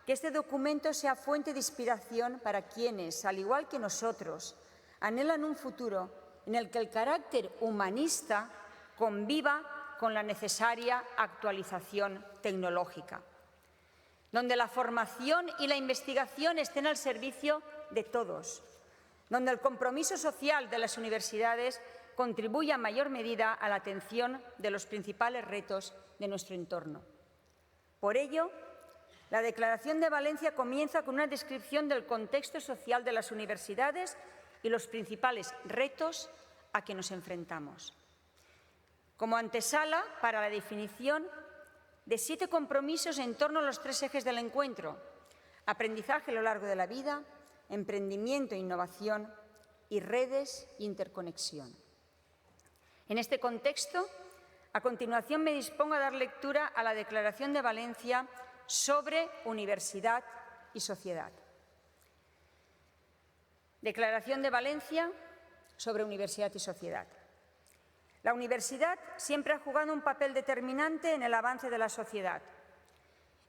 que este documento sea fuente de inspiración para quienes, al igual que nosotros, anhelan un futuro en el que el carácter humanista conviva con la necesaria actualización tecnológica, donde la formación y la investigación estén al servicio de todos, donde el compromiso social de las universidades contribuya en mayor medida a la atención de los principales retos de nuestro entorno. Por ello, la Declaración de Valencia comienza con una descripción del contexto social de las universidades y los principales retos a que nos enfrentamos, como antesala para la definición de 7 compromisos en torno a los 3 ejes del encuentro: aprendizaje a lo largo de la vida, emprendimiento e innovación y redes e interconexión. En este contexto, a continuación me dispongo a dar lectura a la Declaración de Valencia sobre universidad y sociedad. Declaración de Valencia sobre universidad y sociedad. La universidad siempre ha jugado un papel determinante en el avance de la sociedad.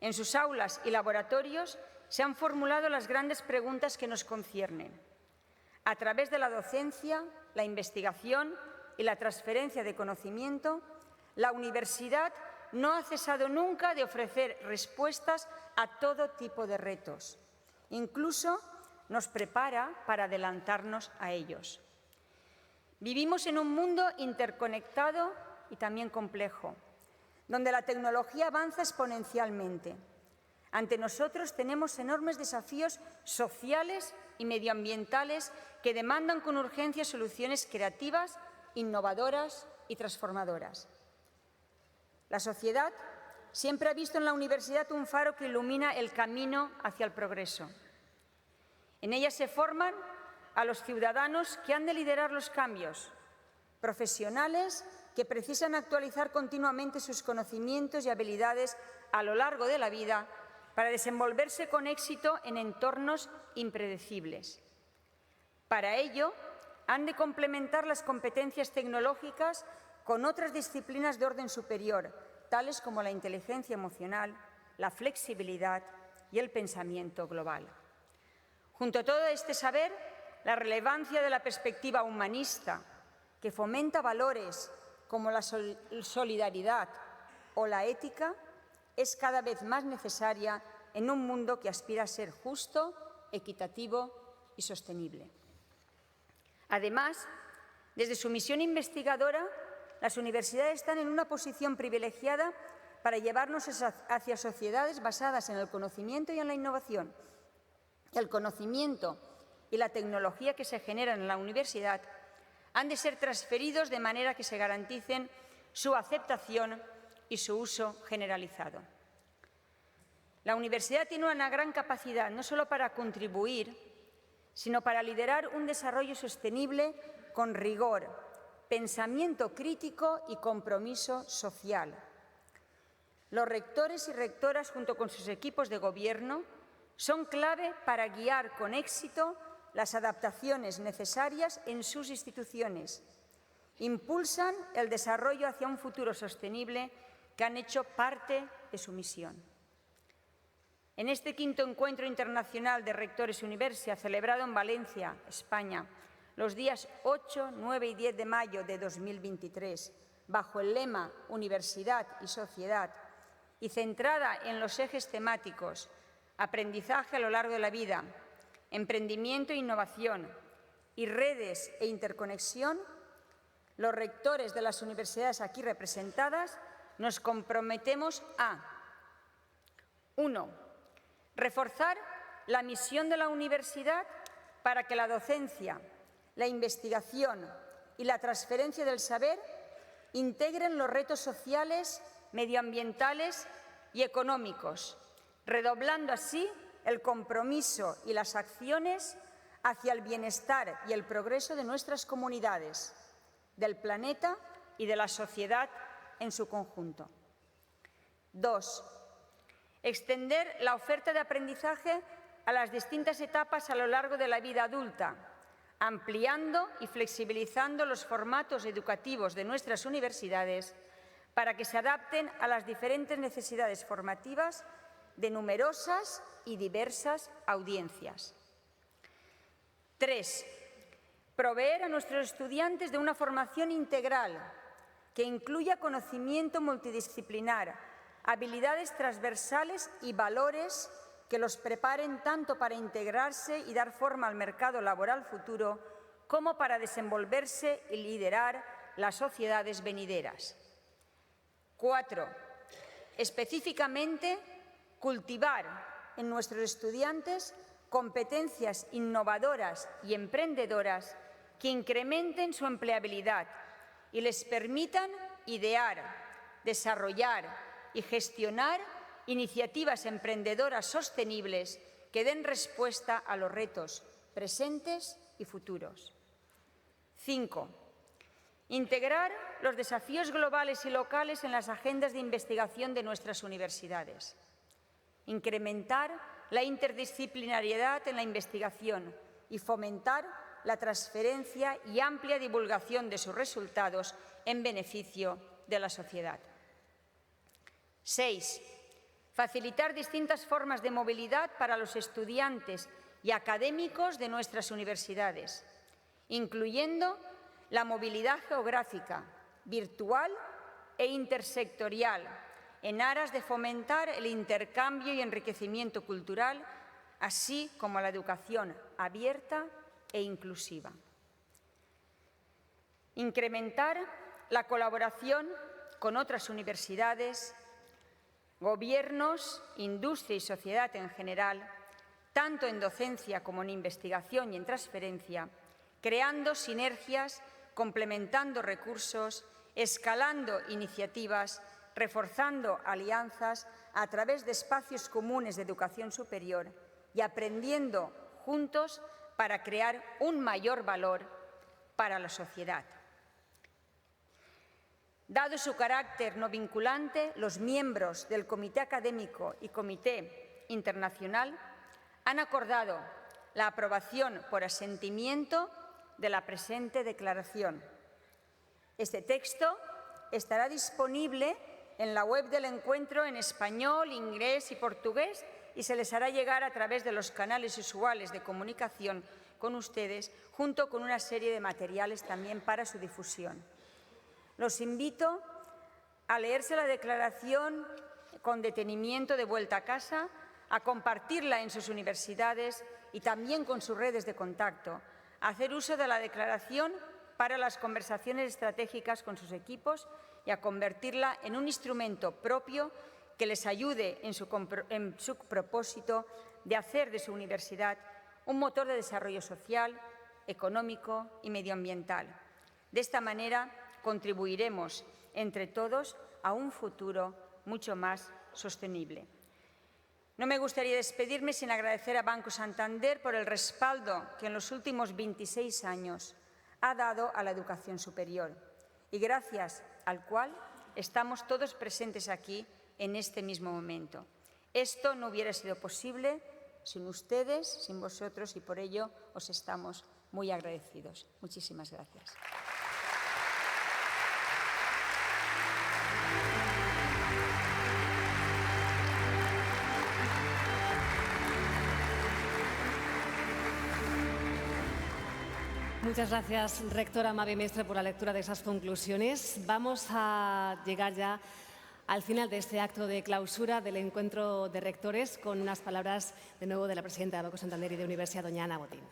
En sus aulas y laboratorios se han formulado las grandes preguntas que nos conciernen. A través de la docencia, la investigación y la transferencia de conocimiento, la universidad no ha cesado nunca de ofrecer respuestas a todo tipo de retos. Incluso nos prepara para adelantarnos a ellos. Vivimos en un mundo interconectado y también complejo, donde la tecnología avanza exponencialmente. Ante nosotros tenemos enormes desafíos sociales y medioambientales que demandan con urgencia soluciones creativas, innovadoras y transformadoras. La sociedad siempre ha visto en la universidad un faro que ilumina el camino hacia el progreso. En ella se forman a los ciudadanos que han de liderar los cambios, profesionales que precisan actualizar continuamente sus conocimientos y habilidades a lo largo de la vida para desenvolverse con éxito en entornos impredecibles. Para ello, han de complementar las competencias tecnológicas con otras disciplinas de orden superior, tales como la inteligencia emocional, la flexibilidad y el pensamiento global. Junto a todo este saber, la relevancia de la perspectiva humanista, que fomenta valores como la solidaridad o la ética, es cada vez más necesaria en un mundo que aspira a ser justo, equitativo y sostenible. Además, desde su misión investigadora, las universidades están en una posición privilegiada para llevarnos hacia sociedades basadas en el conocimiento y en la innovación. El conocimiento y la tecnología que se generan en la universidad han de ser transferidos de manera que se garanticen su aceptación y su uso generalizado. La universidad tiene una gran capacidad no solo para contribuir, sino para liderar un desarrollo sostenible con rigor, pensamiento crítico y compromiso social. Los rectores y rectoras, junto con sus equipos de gobierno, son clave para guiar con éxito las adaptaciones necesarias en sus instituciones. Impulsan el desarrollo hacia un futuro sostenible que han hecho parte de su misión. En este quinto Encuentro Internacional de Rectores Universia, celebrado en Valencia, España, los días 8, 9 y 10 de mayo de 2023, bajo el lema Universidad y Sociedad, y centrada en los ejes temáticos aprendizaje a lo largo de la vida, emprendimiento e innovación y redes e interconexión, los rectores de las universidades aquí representadas nos comprometemos a 1. Reforzar la misión de la universidad para que la docencia, la investigación y la transferencia del saber integren los retos sociales, medioambientales y económicos, redoblando así el compromiso y las acciones hacia el bienestar y el progreso de nuestras comunidades, del planeta y de la sociedad en su conjunto. 2. Extender la oferta de aprendizaje a las distintas etapas a lo largo de la vida adulta, ampliando y flexibilizando los formatos educativos de nuestras universidades para que se adapten a las diferentes necesidades formativas de numerosas y diversas audiencias. 3. Proveer a nuestros estudiantes de una formación integral que incluya conocimiento multidisciplinar, habilidades transversales y valores que los preparen tanto para integrarse y dar forma al mercado laboral futuro como para desenvolverse y liderar las sociedades venideras. 4. Específicamente, cultivar en nuestros estudiantes competencias innovadoras y emprendedoras que incrementen su empleabilidad y les permitan idear, desarrollar y gestionar iniciativas emprendedoras sostenibles que den respuesta a los retos presentes y futuros. 5. Integrar los desafíos globales y locales en las agendas de investigación de nuestras universidades. Incrementar la interdisciplinariedad en la investigación y fomentar la transferencia y amplia divulgación de sus resultados en beneficio de la sociedad. 6. Facilitar distintas formas de movilidad para los estudiantes y académicos de nuestras universidades, incluyendo la movilidad geográfica, virtual e intersectorial, en aras de fomentar el intercambio y enriquecimiento cultural, así como la educación abierta e inclusiva. Incrementar la colaboración con otras universidades, gobiernos, industria y sociedad en general, tanto en docencia como en investigación y en transferencia, creando sinergias, complementando recursos, escalando iniciativas, reforzando alianzas a través de espacios comunes de educación superior y aprendiendo juntos para crear un mayor valor para la sociedad. Dado su carácter no vinculante, los miembros del Comité Académico y Comité Internacional han acordado la aprobación por asentimiento de la presente declaración. Este texto estará disponible en la web del encuentro en español, inglés y portugués y se les hará llegar a través de los canales usuales de comunicación con ustedes, junto con una serie de materiales también para su difusión. Los invito a leerse la declaración con detenimiento de vuelta a casa, a compartirla en sus universidades y también con sus redes de contacto, a hacer uso de la declaración para las conversaciones estratégicas con sus equipos y a convertirla en un instrumento propio que les ayude en su propósito de hacer de su universidad un motor de desarrollo social, económico y medioambiental. De esta manera, contribuiremos entre todos a un futuro mucho más sostenible. No me gustaría despedirme sin agradecer a Banco Santander por el respaldo que en los últimos 26 años ha dado a la educación superior y gracias al cual estamos todos presentes aquí en este mismo momento. Esto no hubiera sido posible sin ustedes, sin vosotros, y por ello os estamos muy agradecidos. Muchísimas gracias. Muchas gracias, rectora Mavi Mestre, por la lectura de esas conclusiones. Vamos a llegar ya al final de este acto de clausura del Encuentro de Rectores con unas palabras de nuevo de la presidenta de Banco Santander y de Universia, doña Ana Botín.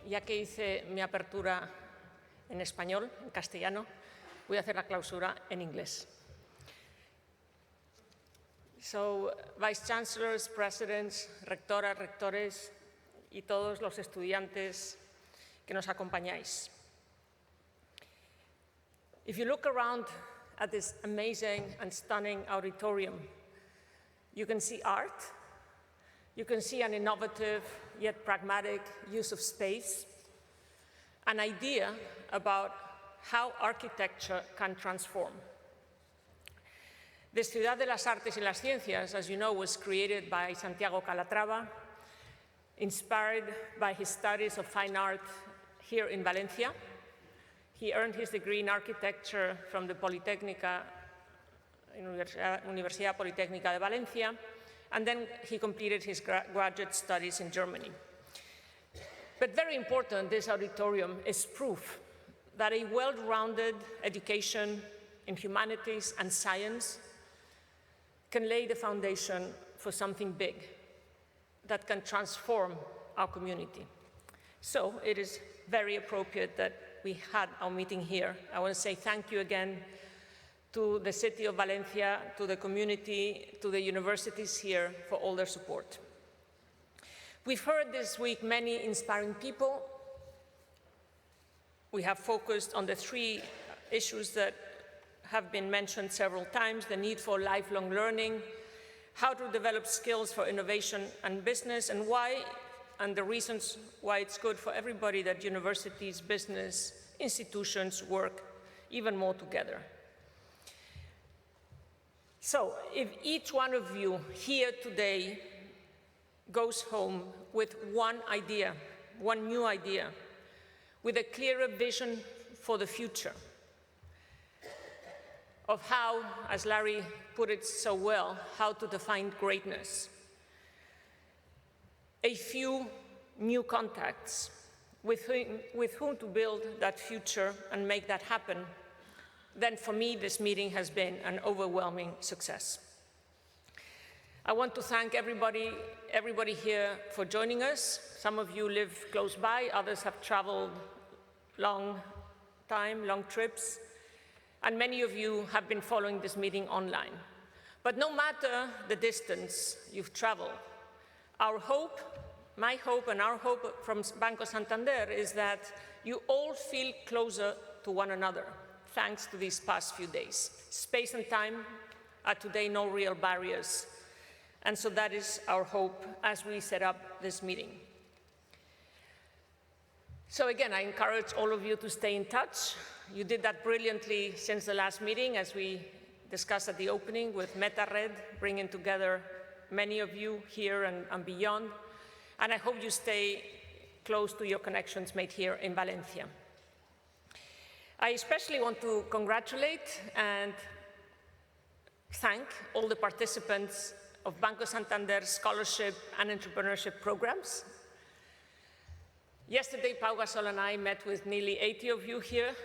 Ya que hice mi apertura en español, en castellano, voy a hacer la clausura en inglés. So, Vice Chancellors, Presidents, Rectoras, Rectores y todos los estudiantes que nos acompañáis. If you look around at this amazing and stunning auditorium, you can see art, you can see an innovative yet pragmatic use of space, an idea about how architecture can transform. The Ciudad de las Artes y las Ciencias, as you know, was created by Santiago Calatrava, inspired by his studies of fine art here in Valencia. He earned his degree in architecture from the Universidad Politécnica de Valencia, and then he completed his graduate studies in Germany. But very important, this auditorium is proof that a well-rounded education in humanities and science can lay the foundation for something big that can transform our community. So it is very appropriate that we had our meeting here. I want to say thank you again to the city of Valencia, to the community, to the universities here for all their support. We've heard this week many inspiring people. We have focused on the three issues that have been mentioned several times: the need for lifelong learning, how to develop skills for innovation and business, and the reasons why it's good for everybody that universities, business, institutions work even more together. So, if each one of you here today goes home with one idea, one new idea, with a clearer vision for the future, of how, as Larry put it so well, how to define greatness. A few new contacts with whom to build that future and make that happen, then for me this meeting has been an overwhelming success. I want to thank everybody here for joining us. Some of you live close by, others have traveled long trips, and many of you have been following this meeting online. But no matter the distance you've traveled, our hope, my hope and our hope from Banco Santander is that you all feel closer to one another, thanks to these past few days. Space and time are today no real barriers, and so that is our hope as we set up this meeting. So again, I encourage all of you to stay in touch. You did that brilliantly since the last meeting, as we discussed at the opening with MetaRed, bringing together many of you here and beyond. And I hope you stay close to your connections made here in Valencia. I especially want to congratulate and thank all the participants of Banco Santander's scholarship and entrepreneurship programs. Yesterday, Pau Gasol and I met with nearly 80 of you here.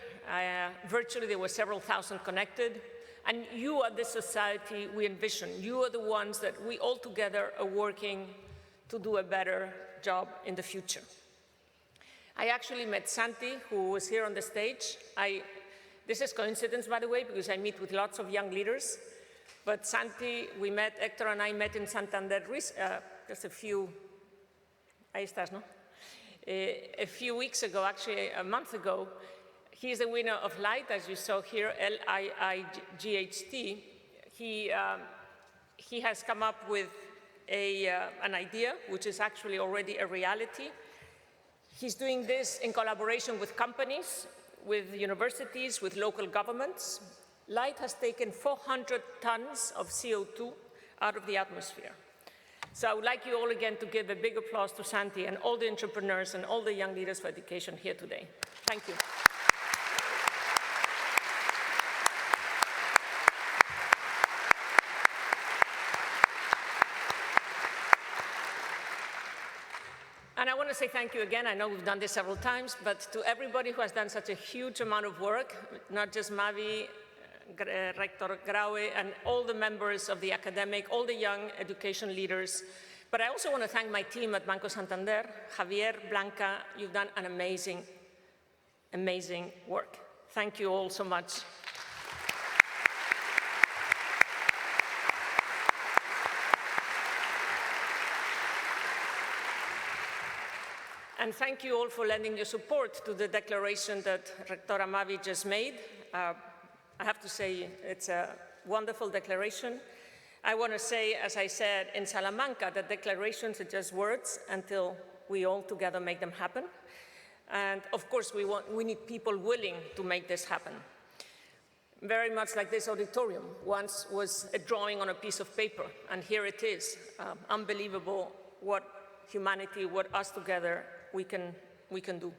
Virtually, there were several thousand connected. And you are the society we envision. You are the ones that we all together are working to do a better job in the future. I actually met Santi, who was here on the stage. This is coincidence, by the way, because I meet with lots of young leaders. But Santi, Hector and I met in Santander just a few, ahí estás, ¿no? A few weeks ago, actually a month ago. He is the winner of LIGHT, as you saw here, L-I-I-G-H-T. He has come up with an idea, which is actually already a reality. He's doing this in collaboration with companies, with universities, with local governments. LIGHT has taken 400 tons of CO2 out of the atmosphere. So I would like you all again to give a big applause to Santi and all the entrepreneurs and all the young leaders for education here today. Thank you. And I want to say thank you again. I know we've done this several times, but to everybody who has done such a huge amount of work, not just Mavi, Rector Graue, and all the members of the academic, all the young education leaders. But I also want to thank my team at Banco Santander, Javier, Blanca, you've done an amazing, amazing work. Thank you all so much. And thank you all for lending your support to the declaration that Rectora Mavi just made. I have to say it's a wonderful declaration. I want to say, as I said in Salamanca, that declarations are just words until we all together make them happen. And of course, we need people willing to make this happen. Very much like this auditorium once was a drawing on a piece of paper, and here it is. Unbelievable what humanity, what us together we can do.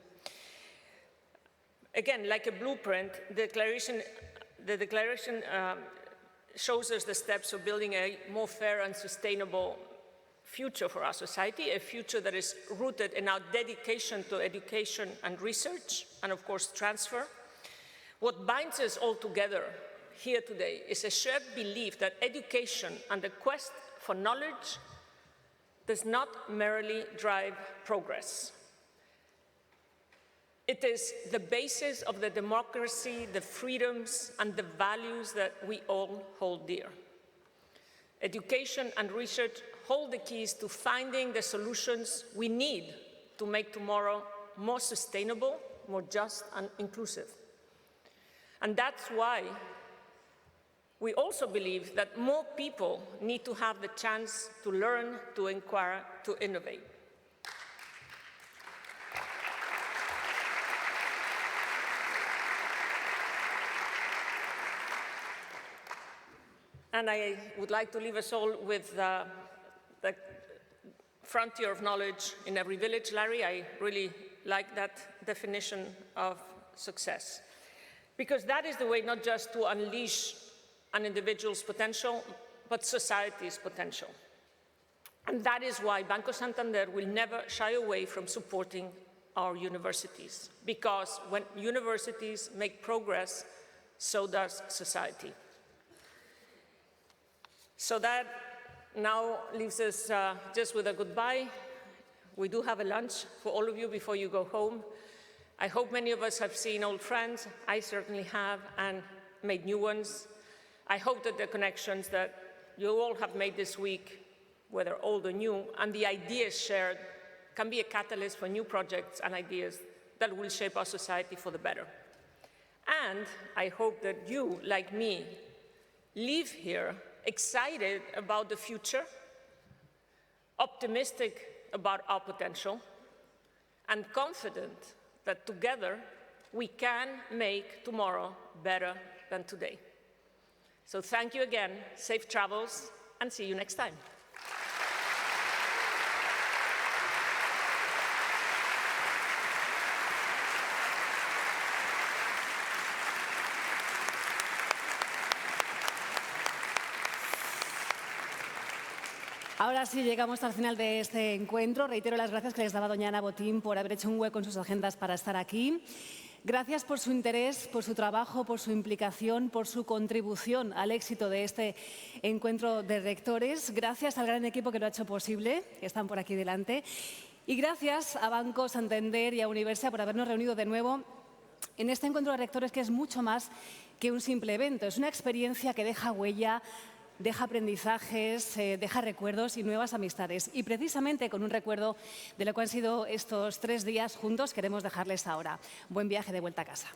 Again, like a blueprint, the declaration shows us the steps of building a more fair and sustainable future for our society, a future that is rooted in our dedication to education and research, and of course transfer. What binds us all together here today is a shared belief that education and the quest for knowledge does not merely drive progress. It is the basis of the democracy, the freedoms, and the values that we all hold dear. Education and research hold the keys to finding the solutions we need to make tomorrow more sustainable, more just, and inclusive. And that's why we also believe that more people need to have the chance to learn, to inquire, to innovate. And I would like to leave us all with the frontier of knowledge in every village. Larry, I really like that definition of success. Because that is the way not just to unleash an individual's potential, but society's potential. And that is why Banco Santander will never shy away from supporting our universities. Because when universities make progress, so does society. So that now leaves us just with a goodbye. We do have a lunch for all of you before you go home. I hope many of us have seen old friends. I certainly have, and made new ones. I hope that the connections that you all have made this week, whether old or new, and the ideas shared can be a catalyst for new projects and ideas that will shape our society for the better. And I hope that you, like me, leave here excited about the future, optimistic about our potential, and confident that together we can make tomorrow better than today. So thank you again, safe travels, and see you next time. Ahora sí, llegamos al final de este encuentro. Reitero las gracias que les daba doña Ana Botín por haber hecho un hueco en sus agendas para estar aquí. Gracias por su interés, por su trabajo, por su implicación, por su contribución al éxito de este encuentro de rectores. Gracias al gran equipo que lo ha hecho posible, que están por aquí delante. Y gracias a Banco Santander y a Universia por habernos reunido de nuevo en este encuentro de rectores, que es mucho más que un simple evento. Es una experiencia que deja huella, deja aprendizajes, deja recuerdos y nuevas amistades. Y precisamente con un recuerdo de lo que han sido estos 3 días juntos queremos dejarles ahora. Buen viaje de vuelta a casa.